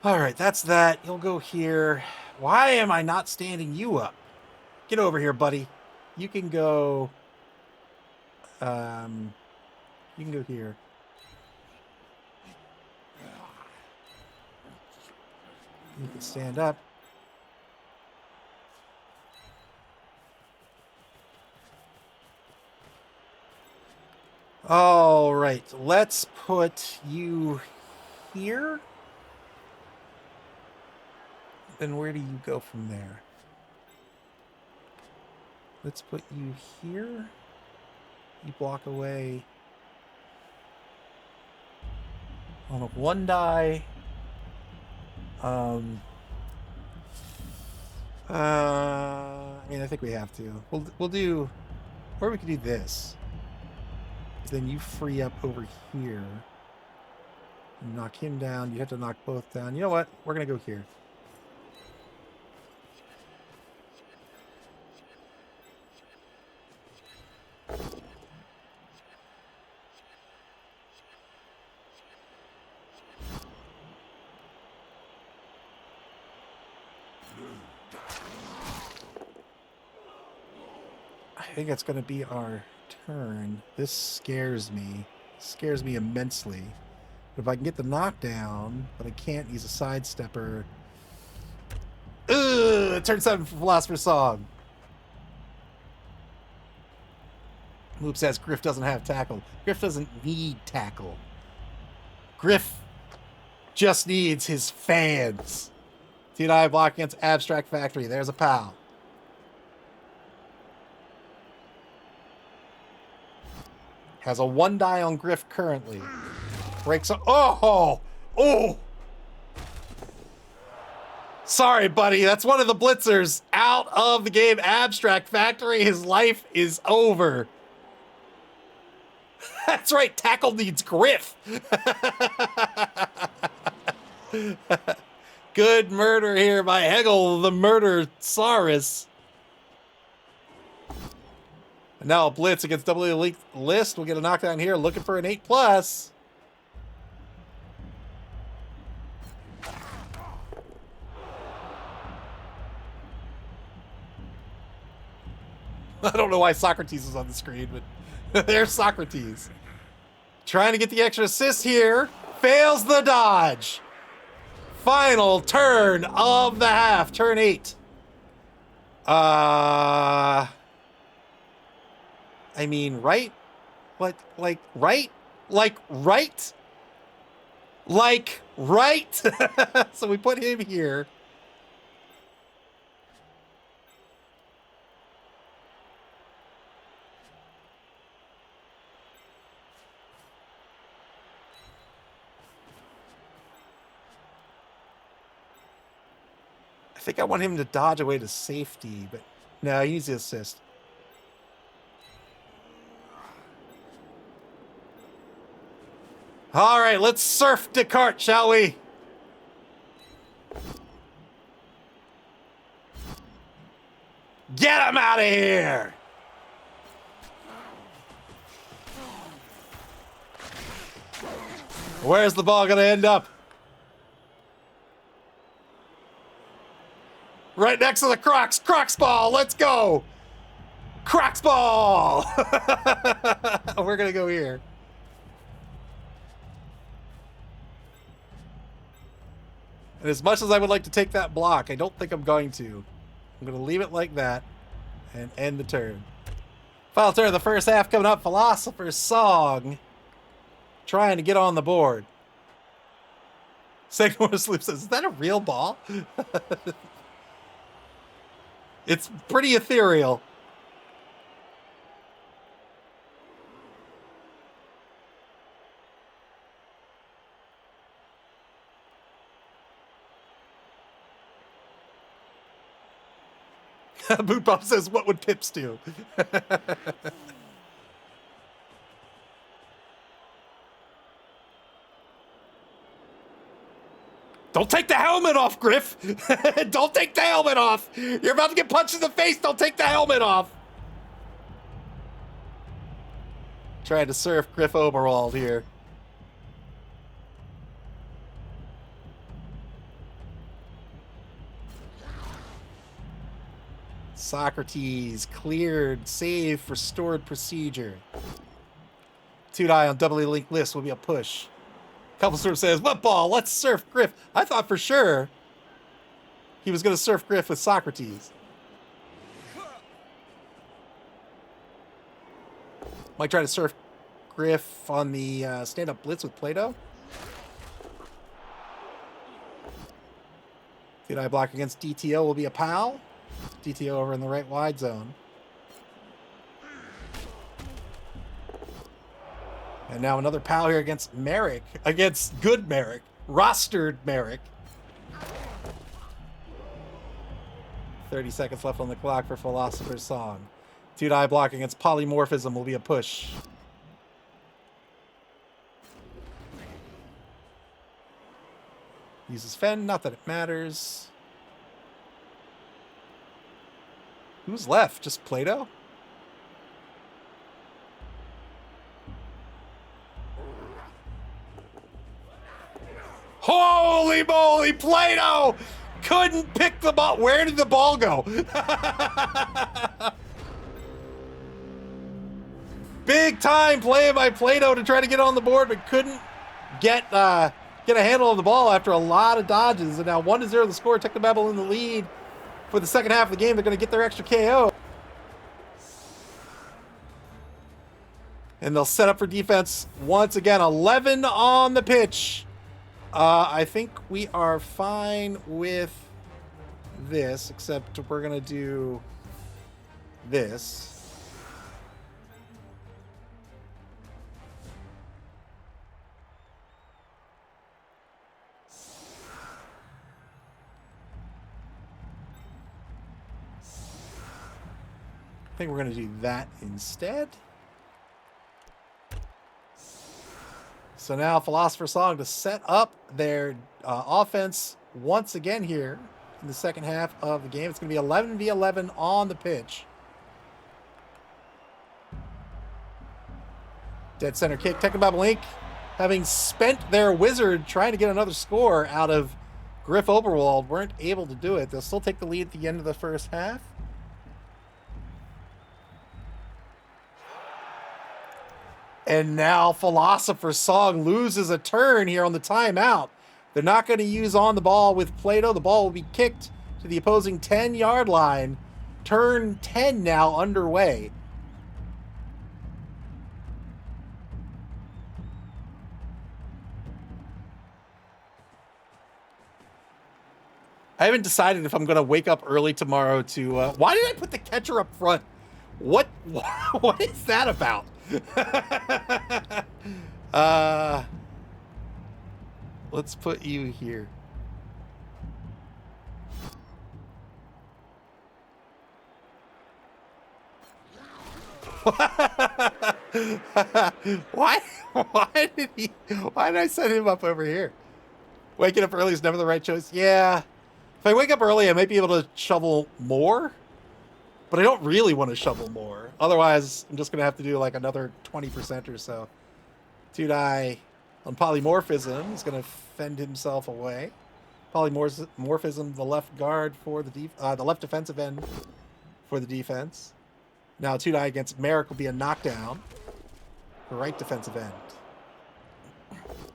All right, that's that. You'll go here. Why am I not standing you up? Get over here, buddy. You can go... you can go here. You can stand up. All right, let's put you here. Then where do you go from there? Let's put you here. You block away on a 1-die. I mean, I think we have to. We'll do, or we could do this. Then you free up over here. You knock him down. You have to knock both down. You know what? We're gonna go here. I think that's going to be our turn. This scares me. Scares me immensely. But if I can get the knockdown, but I can't, he's a sidestepper. Ugh! Turn 7 for Philosopher's Song. Loop says Griff doesn't have tackle. Griff doesn't need tackle. Griff just needs his fans. T&I block against Abstract Factory. There's a pal. Has a 1-die on Griff currently. Breaks up. Oh! Oh! Sorry, buddy. That's one of the blitzers out of the game. Abstract Factory. His life is over. That's right. Tackle needs Griff. Good murder here by Hegel, the murder-saurus. And now a blitz against W Elite List. We'll get a knockdown here, looking for an 8+. I don't know why Socrates is on the screen, but there's Socrates. Trying to get the extra assist here. Fails the dodge. Final turn of the half. Turn 8. I mean, right? What, like, right? Like, right? Like, right? So we put him here. I think I want him to dodge away to safety, but no, he needs the assist. All right, let's surf Descartes, shall we? Get him out of here! Where's the ball gonna end up? Right next to the Crocs. Crocs ball, let's go! Crocs ball! We're gonna go here. And as much as I would like to take that block, I don't think I'm going to. I'm going to leave it like that and end the turn. Final turn of the first half coming up. Philosopher's Song trying to get on the board. Second one Sleep says, is that a real ball? It's pretty ethereal. Boot Bump says, what would Pips do? Don't take the helmet off, Griff. Don't take the helmet off. You're about to get punched in the face. Don't take the helmet off. Trying to surf Griff Oberwald here. Socrates cleared, save, restored procedure. 2-die on doubly linked list will be a push. Couple Surf says, what ball? Let's surf Griff. I thought for sure he was going to surf Griff with Socrates. Might try to surf Griff on the stand-up blitz with Plato. 2-die block against DTO will be a pal. DTO over in the right wide zone. And now another pal here against Merrick. Against good Merrick. Rostered Merrick. 30 seconds left on the clock for Philosopher's Song. 2-die block against Polymorphism will be a push. Uses Fen, not that it matters. Who's left? Just Plato? Holy moly, Plato! Couldn't pick the ball. Where did the ball go? Big time play by Plato to try to get on the board, but couldn't get a handle of the ball after a lot of dodges. And now 1-0 the score. Technobabble in the lead for the second half of the game. They're going to get their extra KO. And they'll set up for defense once again. 11 on the pitch. I think we are fine with this, except we're going to do this. I think we're going to do that instead. So now Philosopher's Song to set up their offense once again here in the second half of the game. It's going to be 11v11 on the pitch. Dead center kick. Technobabble Inc. having spent their wizard trying to get another score out of Griff Oberwald, weren't able to do it. They'll still take the lead at the end of the first half. And now Philosopher's Song loses a turn here on the timeout. They're not going to use on the ball with Plato. The ball will be kicked to the opposing 10-yard line. Turn 10 now underway. I haven't decided if I'm going to wake up early tomorrow to... why did I put the catcher up front? What is that about? Let's put you here. Why Why did I set him up over here? Waking up early is never the right choice. Yeah. If I wake up early, I might be able to shovel more. But I don't really want to shovel more. Otherwise, I'm just going to have to do like another 20% or so. 2 die on polymorphism. He's going to fend himself away. Polymorphism, the left guard for the left defensive end for the defense. Now 2 die against Merrick will be a knockdown. The right defensive end.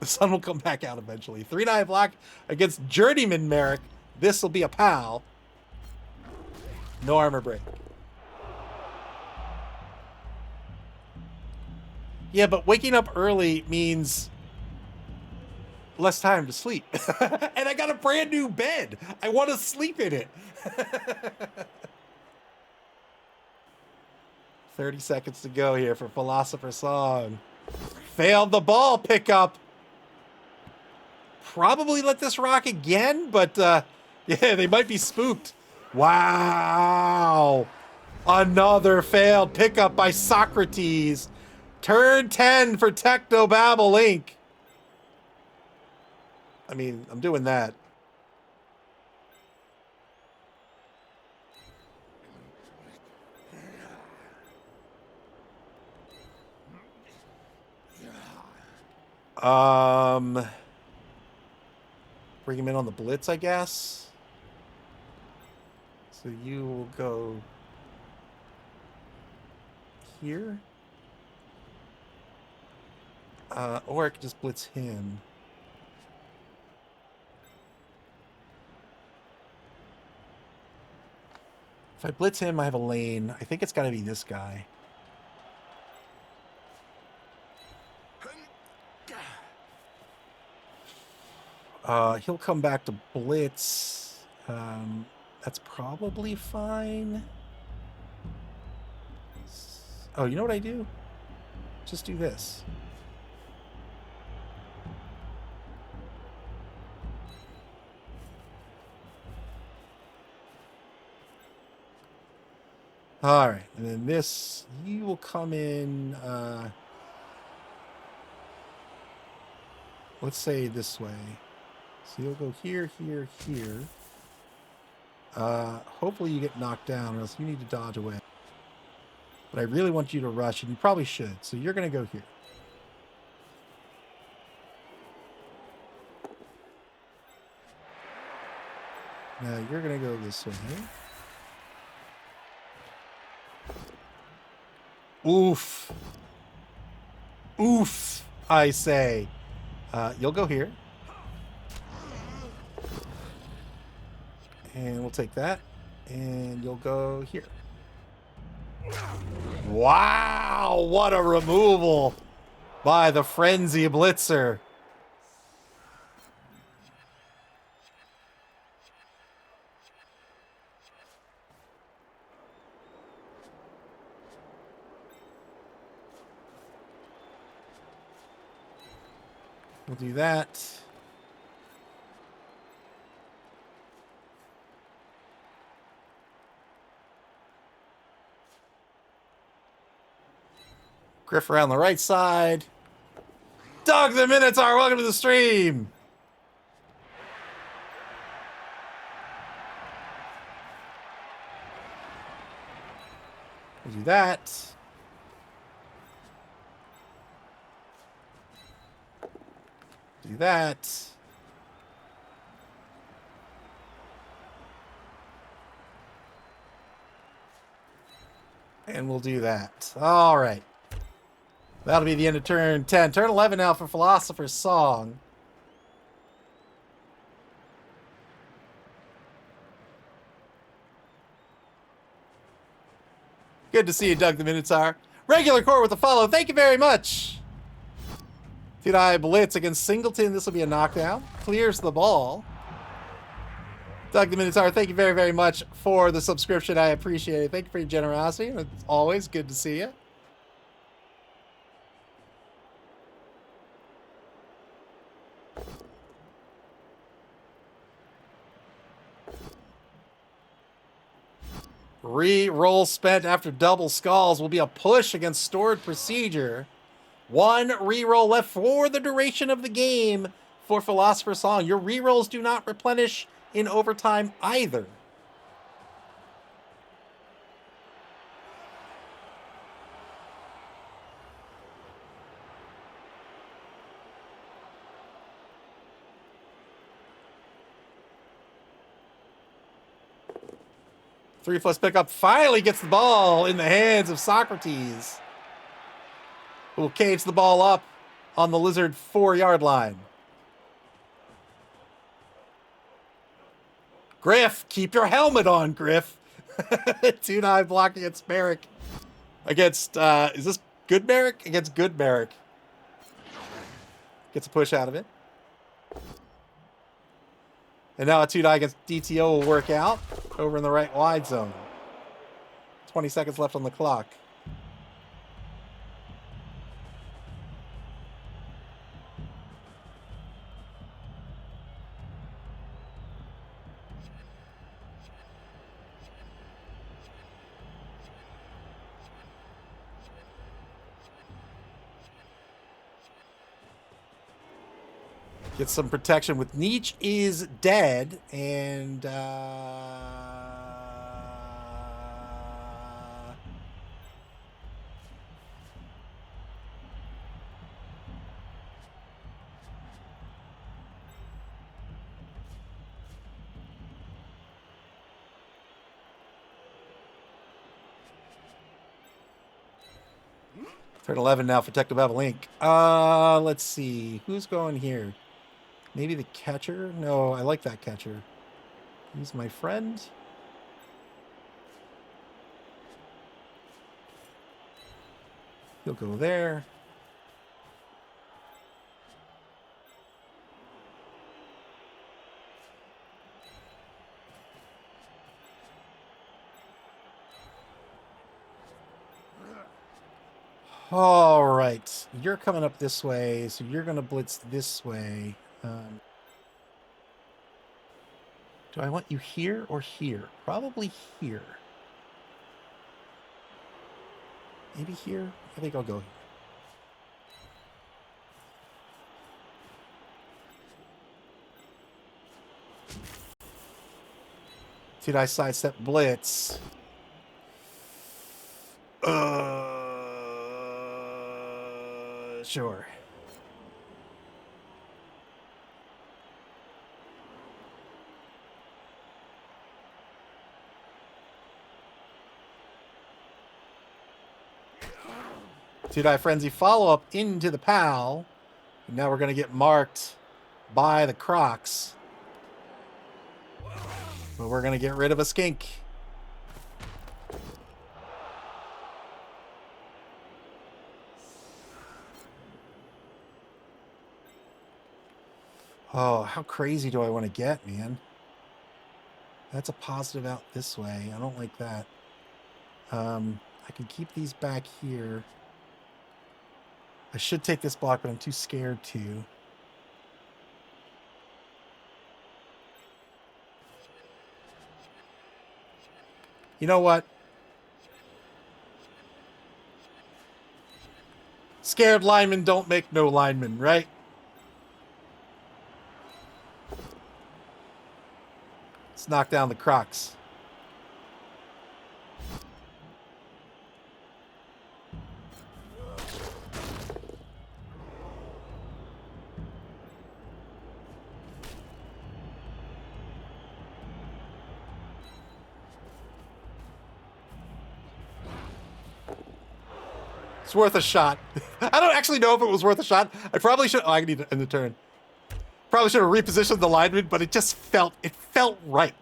The sun will come back out eventually. 3 die block against Journeyman Merrick. This will be a POW. No armor break. Yeah, but waking up early means less time to sleep. And I got a brand new bed. I want to sleep in it. 30 seconds to go here for Philosopher's Song. Failed the ball pickup. Probably let this rock again, but yeah, they might be spooked. Wow. Another failed pickup by Socrates. Turn 10 for Technobabble Inc. I mean, I'm doing that. Bring him in on the blitz, I guess. So you will go here. Or I could just blitz him. If I blitz him, I have a lane. I think it's got to be this guy. He'll come back to blitz. That's probably fine. Oh, you know what I do? Just do this. All right, and then this, you will come in, let's say this way. So you'll go here, here, here. Hopefully you get knocked down, or else you need to dodge away. But I really want you to rush, and you probably should. So you're going to go here. Now you're going to go this way. Oof. Oof, I say. You'll go here. And we'll take that. And you'll go here. Wow, what a removal by the Frenzy Blitzer. We'll do that. Griff around the right side. Doug the Minotaur, welcome to the stream. We'll do that. Do that. And we'll do that. All right. That'll be the end of turn 10. Turn 11 now for Philosopher's Song. Good to see you, Doug the Minotaur. Regular core with a follow. Thank you very much. Did I blitz against Singleton? This will be a knockdown. Clears the ball. Doug the Minotaur, thank you very, very much for the subscription. I appreciate it. Thank you for your generosity. It's always good to see you. Re-roll spent after double skulls will be a push against stored procedure. One reroll left for the duration of the game for Philosopher's Song. Your rerolls do not replenish in overtime either. Three plus pickup finally gets the ball in the hands of Socrates, who will cage the ball up on the Lizard 4-yard line. Griff, keep your helmet on, Griff. 2-9 block against Merrick. Against, is this good Merrick? Against good Merrick. Gets a push out of it. And now a 2-9 against DTO will work out over in the right wide zone. 20 seconds left on the clock. Get some protection with Nietzsche is dead, and turn 11 now for Technobabble Inc. Let's see. Who's going here? Maybe the catcher? No, I like that catcher. He's my friend. He'll go there. All right. You're coming up this way, so you're going to blitz this way. Do I want you here or here? Probably here. Maybe here? I think I'll go here. Did I sidestep blitz? Sure. Two-die frenzy follow-up into the PAL. And now we're going to get marked by the Crocs. But we're going to get rid of a skink. Oh, how crazy do I want to get, man? That's a positive out this way. I don't like that. I can keep these back here. I should take this block, but I'm too scared to. You know what? Scared linemen don't make no linemen, right? Let's knock down the Crocs. It's worth a shot. I don't actually know if it was worth a shot. I probably should. Oh, I need to end the turn. Probably should have repositioned the lineman, but it felt right.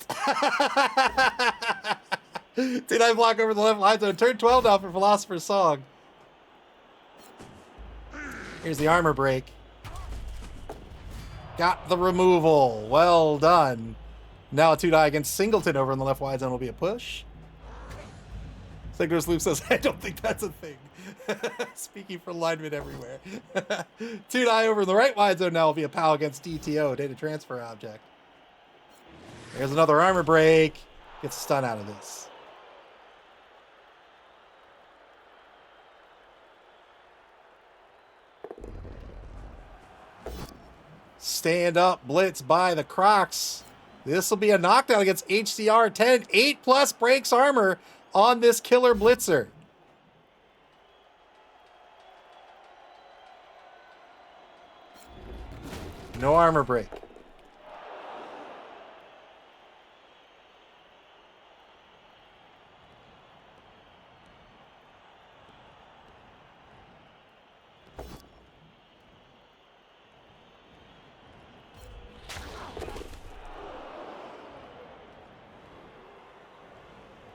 Did I block over the left line zone? Turn 12 now for Philosopher's Song. Here's the armor break. Got the removal. Well done. Now a 2-die against Singleton over in the left wide zone will be a push. Signer's Loop says, I don't think that's a thing. Speaking for linemen everywhere. 2-die over in the right wide zone now will be a POW against DTO, data transfer object. There's another armor break. Gets a stun out of this. Stand up blitz by the Crocs. This will be a knockdown against HCR 10. 8+ breaks armor on this killer blitzer. No armor break.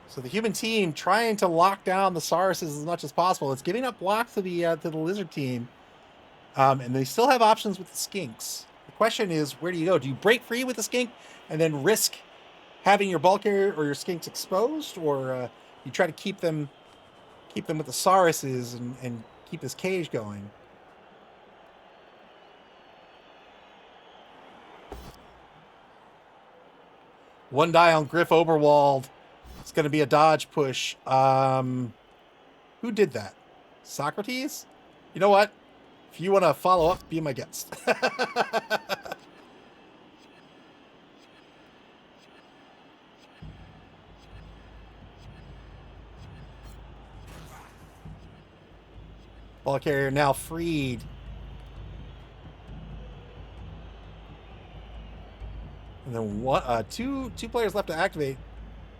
So the human team trying to lock down the Sauruses as much as possible. It's giving up blocks to the lizard team. And they still have options with the skinks. The question is, where do you go? Do you break free with the skink and then risk having your ball carrier or your skinks exposed? Or you try to keep them with the Sauruses and keep this cage going? One die on Griff Oberwald. It's going to be a dodge push. Who did that? Socrates? You know what? If you want to follow up, be my guest. Ball carrier now freed. And then two players left to activate.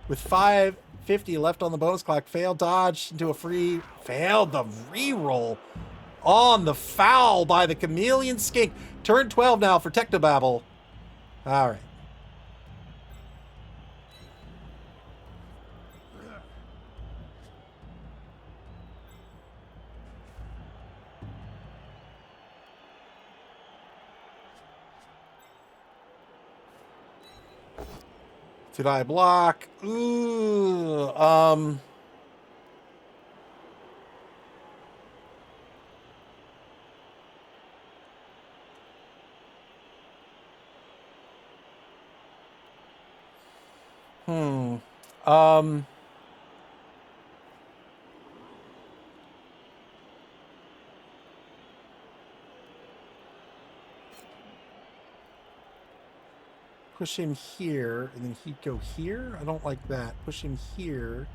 With 5:50 left on the bonus clock, failed dodge into a free, failed the reroll on the foul by the Chameleon Skink. Turn 12 now for Technobabble. All right. Did I block? Ooh, push him here, and then he'd go here. I don't like that. Push him here.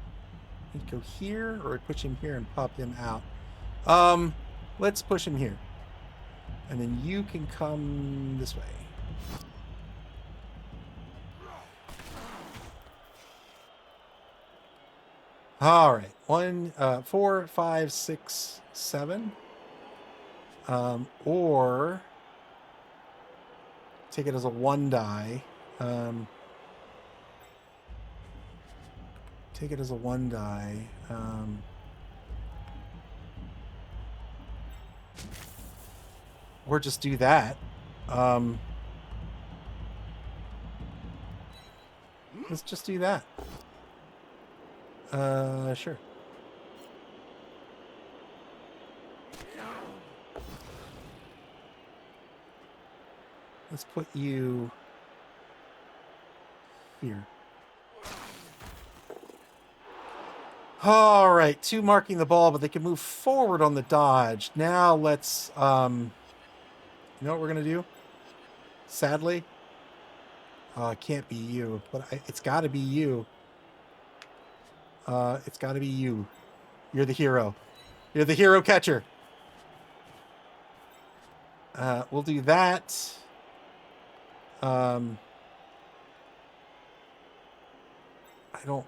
He'd go here, or I'd push him here and pop him out. Let's push him here. And then you can come this way. All right. 1, 4, 5, 6, 7. Or take it as a 1 die. Take it as a 1 die. Or just do that. Let's just do that. Sure. Let's put you here. All right, 2 marking the ball, but they can move forward on the dodge. Now let's, you know what we're going to do? Sadly. It can't be you, but it's got to be you. It's got to be you. You're the hero. You're the hero catcher. We'll do that. I don't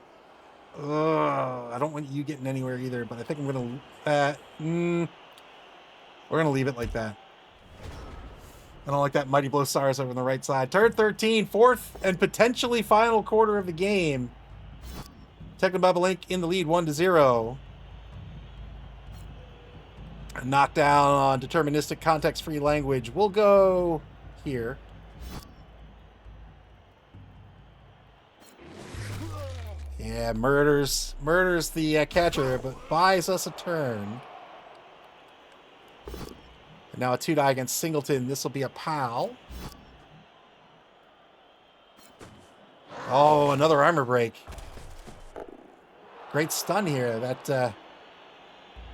want you getting anywhere either, but I think I'm going to, we're going to leave it like that. I don't like that Mighty Blow Stars over on the right side. Turn 13, 4th and potentially final quarter of the game. Technobabble Inc. in the lead, 1-0. A knockdown on deterministic context-free language. We'll go here. Yeah, murders the catcher, but buys us a turn. And now a 2 die against Singleton. This will be a POW. Oh, another armor break. Great stun here. That's going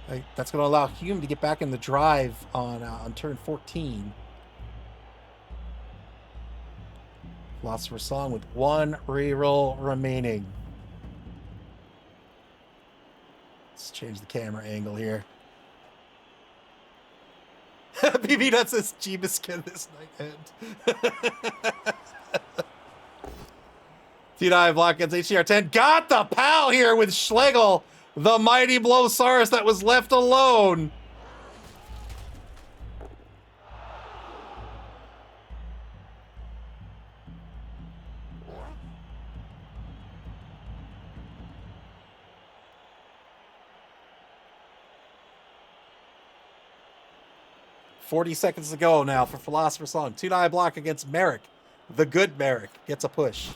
to allow Hume to get back in the drive on turn 14. Philosopher's Song with 1 reroll remaining. Let's change the camera angle here. BB Nuts says Jeebus can this night end. T9 block against HCR10. Got the pal here with Schlegel, the mighty Blowsaurus that was left alone. $40 seconds to go now for Philosopher's Song. 2-9 block against Merrick. The good Merrick gets a push.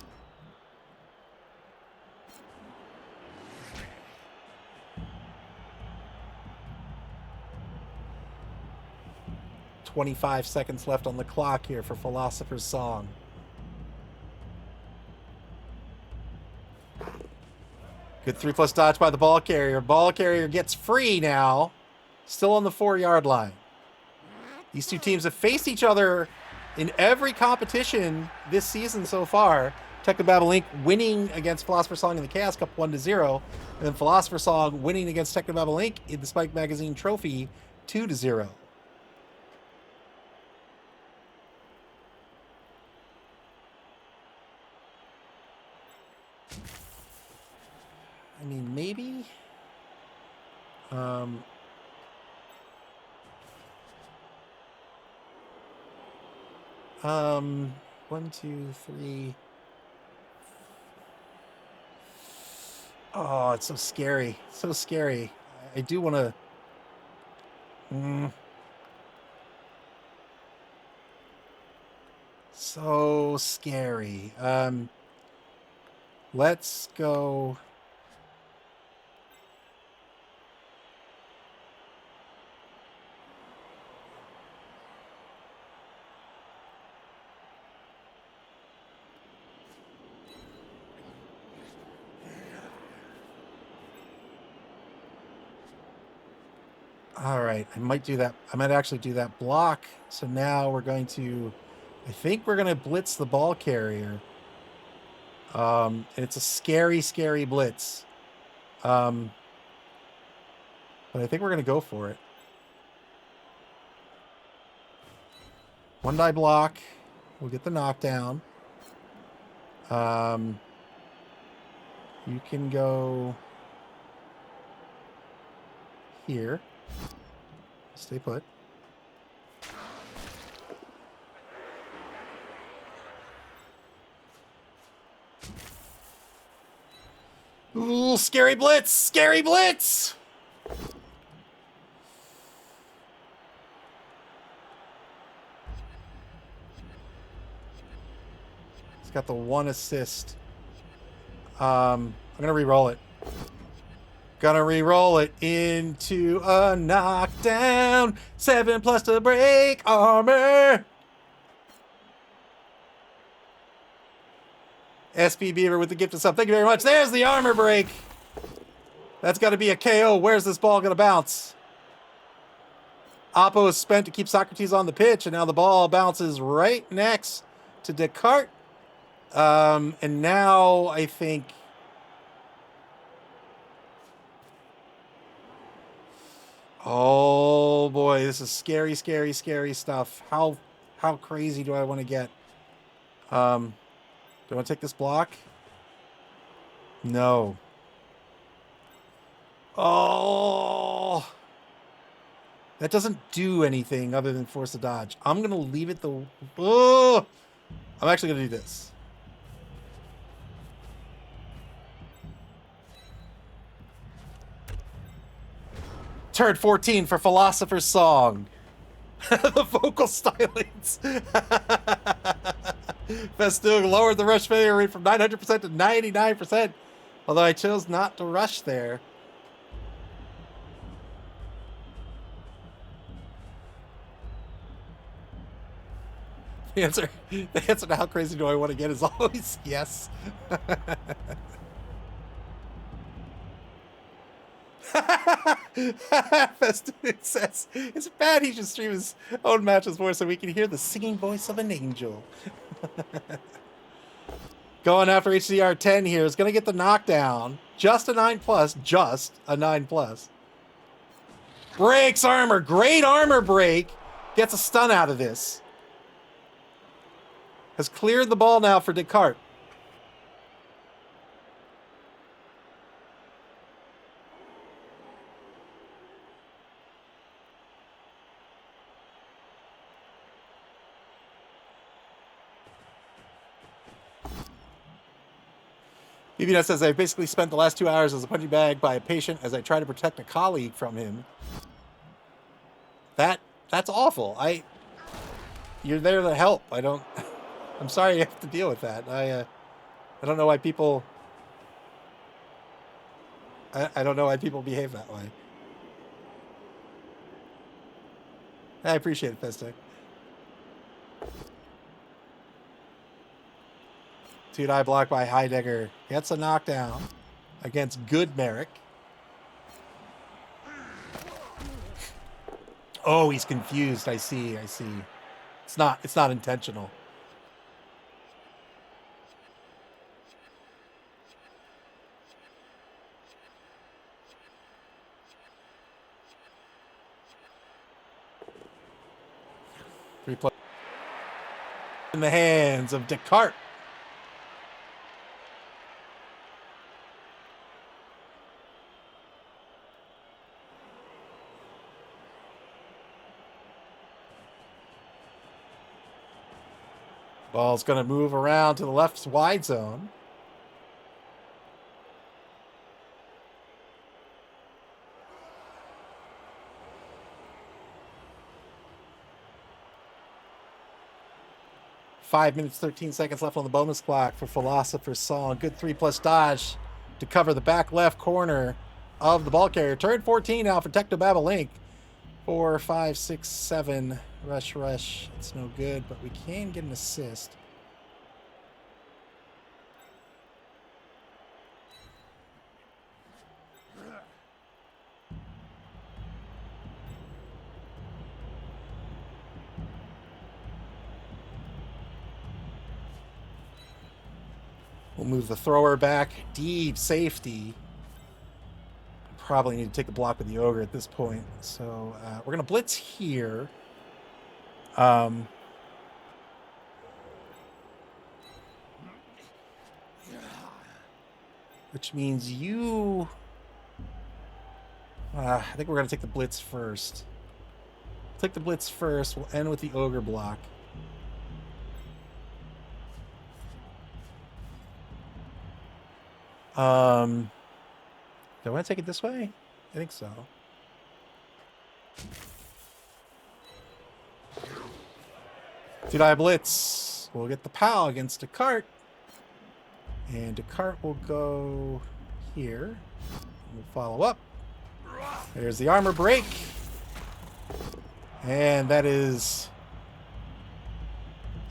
$25 seconds left on the clock here for Philosopher's Song. Good 3+ dodge by the ball carrier. Ball carrier gets free now. Still on the 4-yard line. These two teams have faced each other in every competition this season so far. Technobabble Inc. winning against Philosopher's Song in the Chaos Cup 1-0. And then Philosopher's Song winning against Technobabble Inc. in the Spike Magazine Trophy 2-0. I mean, maybe. 1, 2, 3. Oh, it's so scary. So scary. I do want to. So scary. Let's go. All right, I might do that. I might actually do that block. So now we're going to, I think we're going to blitz the ball carrier. And it's a scary, scary blitz. But I think we're going to go for it. 1-die block. We'll get the knockdown. You can go here. Stay put. Ooh, scary blitz! Scary blitz! He's got the 1 assist. I'm gonna re-roll it. Gonna re-roll it into a knockdown. 7+ to break armor. SB Beaver with the gift of sub. Thank you very much. There's the armor break. That's got to be a KO. Where's this ball going to bounce? Oppo is spent to keep Socrates on the pitch, and now the ball bounces right next to Descartes. And now I think... Oh boy, this is scary, scary, scary stuff. How crazy do I want to get? Do I want to take this block? No. Oh, that doesn't do anything other than force a dodge. I'm gonna leave it the. Oh, I'm actually gonna do this. Turn 14 for Philosopher's Song. The vocal stylings. Festoon lowered the rush failure rate from 900% to 99%. Although I chose not to rush there. The answer to how crazy do I want to get is always yes. Festoon says, it's bad he should stream his own matches more so we can hear the singing voice of an angel. Going after HCR 10 here is going to get the knockdown. Just a 9+. Just a 9+. Breaks armor. Great armor break. Gets a stun out of this. Has cleared the ball now for Descartes. BBNet says, I've basically spent the last 2 hours as a punching bag by a patient as I try to protect a colleague from him. That's awful. You're there to help. I'm sorry you have to deal with that. I don't know why people I don't know why people behave that way. I appreciate it, Festic. Two-die block by Heidegger. Gets a knockdown against good Merrick. Oh, he's confused. I see. It's not intentional. Replay in the hands of Descartes. Ball's going to move around to the left's wide zone. Five minutes, 13 seconds left on the bonus clock for Philosopher's Song. Good 3+ dodge to cover the back left corner of the ball carrier. Turn 14 now for Technobabble Link. 4, 5, 6, 7. Rush. It's no good, but we can get an assist. We'll move the thrower back. Deep safety. Probably need to take the block with the ogre at this point. So we're going to blitz here. Which means you... I think we're going to take the blitz first. Take the blitz first. We'll end with the ogre block. Do I want to take it this way? I think so. Two-die blitz. We'll get the POW against Descartes. And Descartes will go here. We'll follow up. There's the armor break. And that is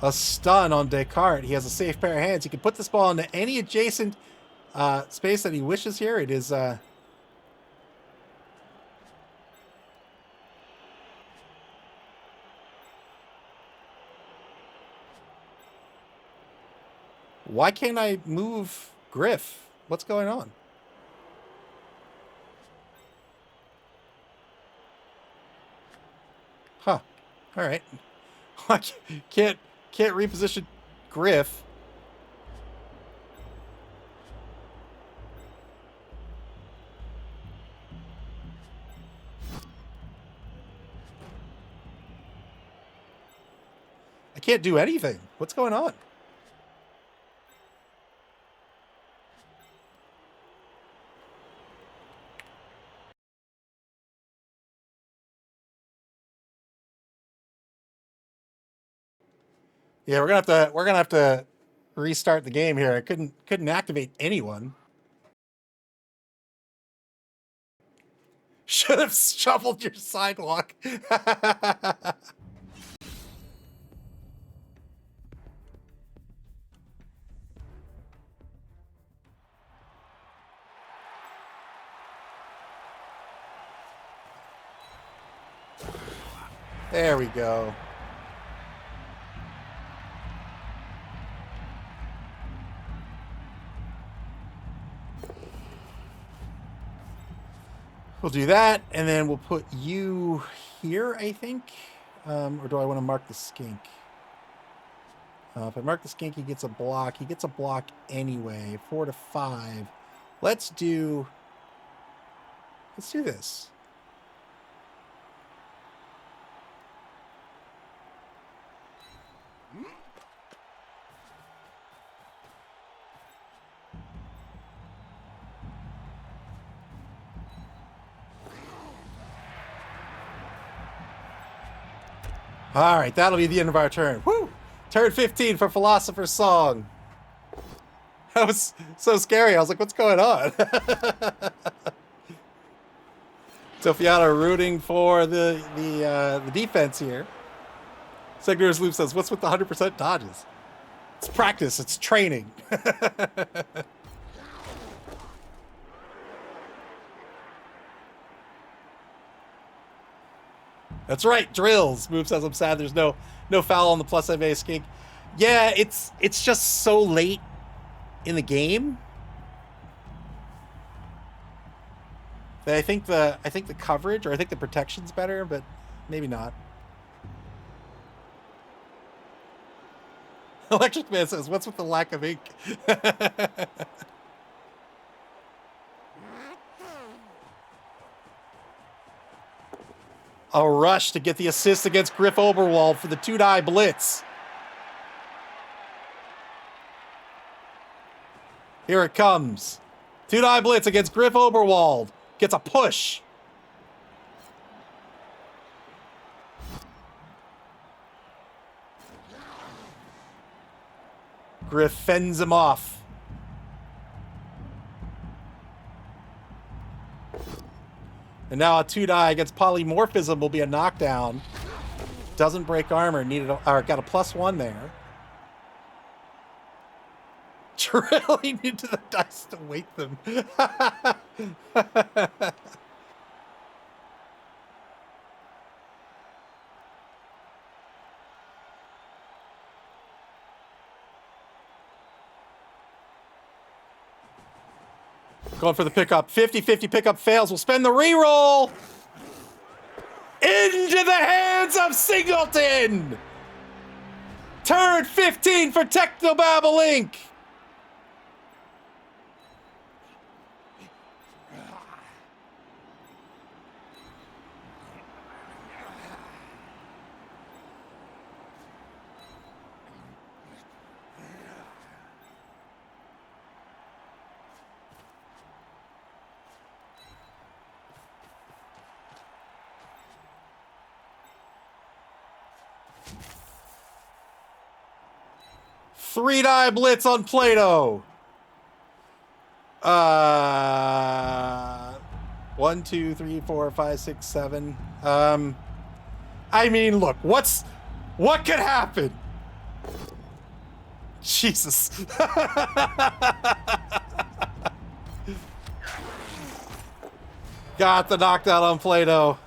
a stun on Descartes. He has a safe pair of hands. He can put this ball into any adjacent space that he wishes here. It is why can't I move Griff? What's going on? Huh. All right. I can't reposition Griff. I can't do anything. What's going on? Yeah, we're gonna have to restart the game here. I couldn't activate anyone. Should have shoveled your sidewalk. There we go. We'll do that, and then we'll put you here, I think. Or do I want to mark the skink? If I mark the skink, he gets a block. He gets a block anyway. 4 to 5. Let's do this. All right, that'll be the end of our turn. Woo! Turn 15 for Philosopher's Song. That was so scary. I was like, what's going on? Sofiana rooting for the defense here. Segner's Loop says, what's with the 100% dodges? It's practice. It's training. That's right, drills. Move says I'm sad there's no foul on the plus MA skink. Yeah, it's just so late in the game. That I think the coverage, or I think the protection's better, but maybe not. Electric Man says, what's with the lack of ink? A rush to get the assist against Griff Oberwald for the 2-die blitz. Here it comes. 2-die blitz against Griff Oberwald. Gets a push. Griff fends him off. And now a 2-die against Polymorphism will be a knockdown. Doesn't break armor. Got a +1 there. Drilling into the dice to weight them. Going for the pickup. 50-50 pickup fails. We'll spend the reroll. Into the hands of Singleton. Turn 15 for Technobabble Inc. Three-die blitz on Plato. 1, 2, 3, 4, 5, 6, 7. I mean, look, what could happen? Jesus. Got the knockdown on Plato.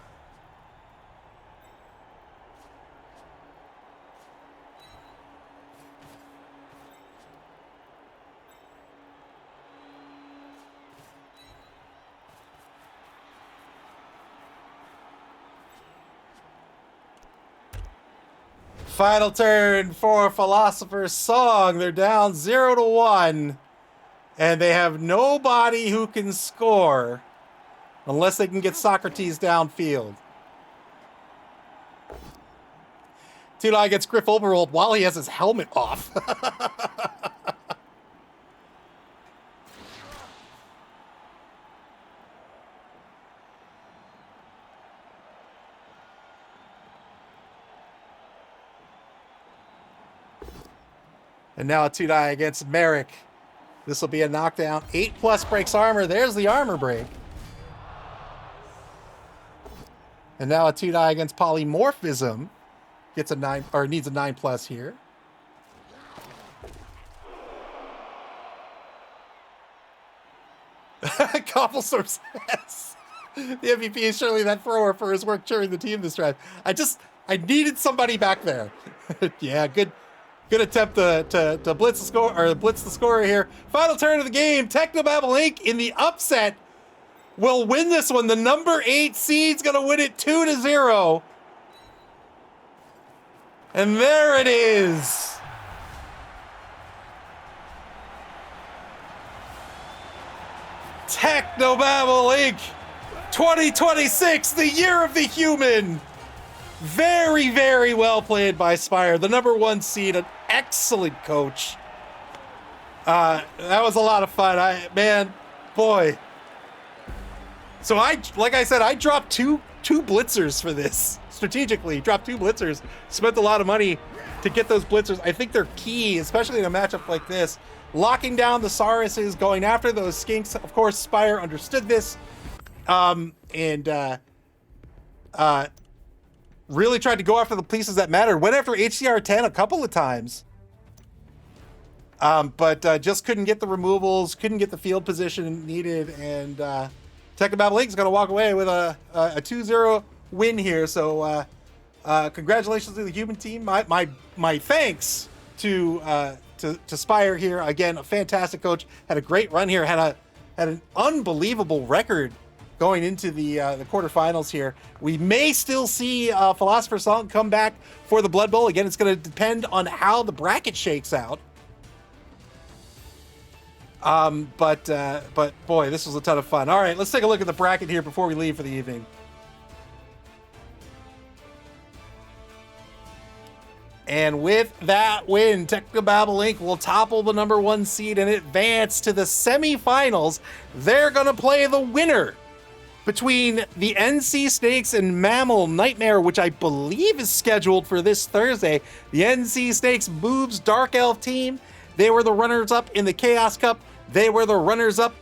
Final turn for Philosopher's Song. They're down 0-1. And they have nobody who can score unless they can get Socrates downfield. 2-die gets Griff Oberwald while he has his helmet off. And now a 2-die against Merrick. This will be a knockdown. 8+ breaks armor. There's the armor break. And now a 2-die against Polymorphism. Gets a 9, or needs a 9+ here. Cobblestorm says the MVP is surely that thrower for his work during the team this drive. I needed somebody back there. Yeah, good attempt to blitz the score, or blitz the scorer here. Final turn of the game. Technobabble Inc. in the upset will win this one. The number 8 seed's going to win it 2-0. And there it is. Technobabble Inc. 2026, the year of the human. Very, very well played by Spire. The number 1 seed, an excellent coach. That was a lot of fun. Man, boy. So like I said, I dropped two blitzers for this. Strategically, dropped 2 blitzers. Spent a lot of money to get those blitzers. I think they're key, especially in a matchup like this. Locking down the Sauruses, going after those skinks. Of course, Spire understood this. Really tried to go after the pieces that mattered. Went after HCR 10 a couple of times. But just couldn't get the removals, couldn't get the field position needed, and Technobabble Inc. is going to walk away with a 2-0 win here. So congratulations to the human team. My thanks to Spire here. Again, a fantastic coach. Had a great run here. Had an unbelievable record going into the quarterfinals here. We may still see Philosopher's Song come back for the Blood Bowl. Again, it's going to depend on how the bracket shakes out. But boy, this was a ton of fun. All right, let's take a look at the bracket here before we leave for the evening. And with that win, Technobabble Inc. will topple the number 1 seed and advance to the semifinals. They're going to play the winner between the NC Snakes and MAML Nightmare, which I believe is scheduled for this Thursday. The NC Snakes Boobs Dark Elf team. They were the runners-up in the Chaos Cup. They were the runners-up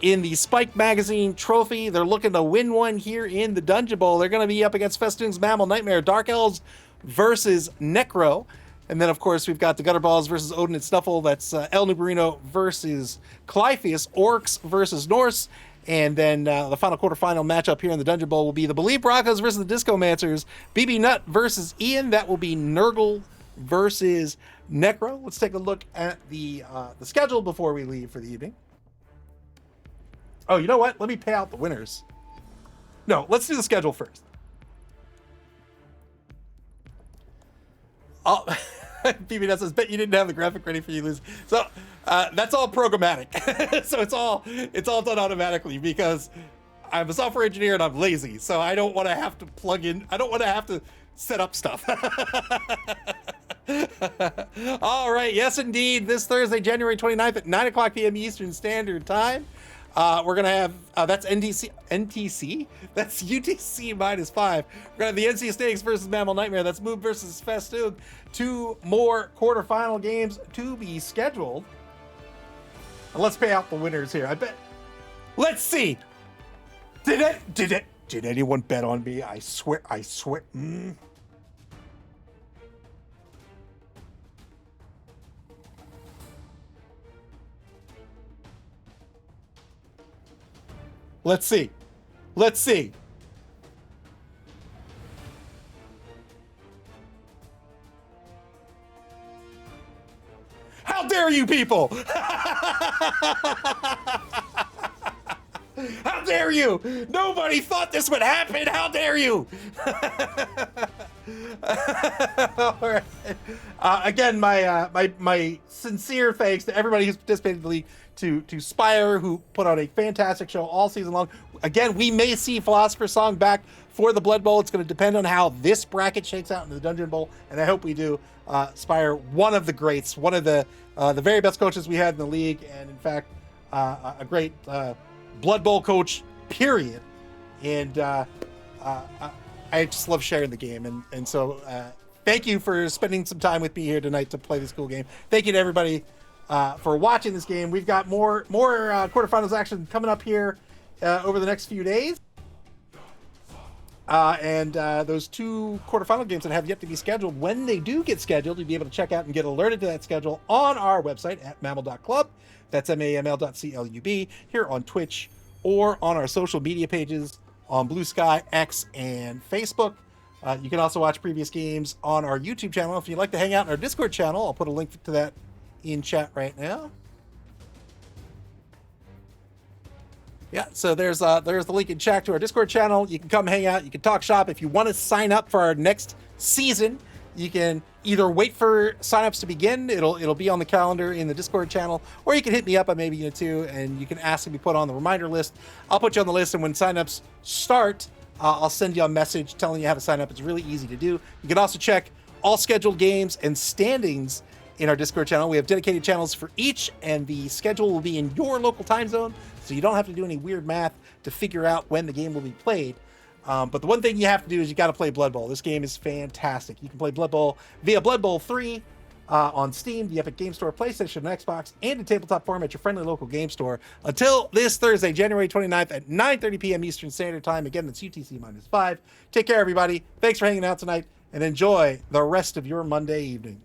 in the Spike Magazine Trophy. They're looking to win one here in the Dungeonbowl. They're going to be up against Festoon's MAML Nightmare. Dark Elves versus Necro. And then, of course, we've got the Gutterballs versus Odin and Snuffle. That's El Nubarino versus Clypheus. Orcs versus Norse. And then the final quarterfinal matchup here in the Dungeonbowl will be the Believe Broncos versus the Disco Mancers. BB Nut versus Ian. That will be Nurgle versus Necro. Let's take a look at the schedule before we leave for the evening. Oh, you know what? Let me pay out the winners. No, let's do the schedule first. Oh, BB Nut says, bet you didn't have the graphic ready for you lose. So that's all programmatic. So it's all done automatically because I'm a software engineer and I'm lazy. So I don't want to have to plug in. I don't want to have to set up stuff. All right. Yes, indeed. This Thursday, January 29th at 9:00 p.m. Eastern Standard Time. We're going to have, that's NTC? That's UTC -5. We're going to have the NC Snakes versus MAML Nightmare. That's Move versus Festoon. 2 more quarterfinal games to be scheduled. And let's pay out the winners here. I bet. Let's see. Did anyone bet on me? I swear. Let's see. How dare you people? How dare you? Nobody thought this would happen. How dare you? All right. Again, my sincere thanks to everybody who's participated in the league, to Spire, who put on a fantastic show all season long. Again, we may see Philosopher's Song back for the Blood Bowl. It's going to depend on how this bracket shakes out in the Dungeon Bowl, and I hope we do. Spire, one of the greats, one of the very best coaches we had in the league, and in fact, a great Blood Bowl coach, period. And I just love sharing the game, and so thank you for spending some time with me here tonight to play this cool game. Thank you to everybody for watching this game. We've got more quarterfinals action coming up here over the next few days. And those 2 quarterfinal games that have yet to be scheduled, when they do get scheduled, you'll be able to check out and get alerted to that schedule on our website at maml.club. That's MAML.CLUB, here on Twitch, or on our social media pages on Blue Sky, X, and Facebook. You can also watch previous games on our YouTube channel. If you'd like to hang out in our Discord channel, I'll put a link to that in chat right now. Yeah, so there's the link in chat to our Discord channel. You can come hang out. You can talk shop. If you want to sign up for our next season, you can either wait for signups to begin. It'll be on the calendar in the Discord channel, or you can hit me up on maybe Unit 2, and you can ask to be put on the reminder list. I'll put you on the list, and when signups start, I'll send you a message telling you how to sign up. It's really easy to do. You can also check all scheduled games and standings in our Discord channel. We have dedicated channels for each, and the schedule will be in your local time zone, so you don't have to do any weird math to figure out when the game will be played. But the one thing you have to do is you got to play Blood Bowl. This game is fantastic. You can play Blood Bowl via Blood Bowl 3 on Steam, the Epic Game Store, PlayStation, and Xbox, and in tabletop form at your friendly local game store until this Thursday, January 29th at 9:30 p.m. Eastern Standard Time. Again, that's UTC-5. Take care, everybody. Thanks for hanging out tonight, and enjoy the rest of your Monday evening.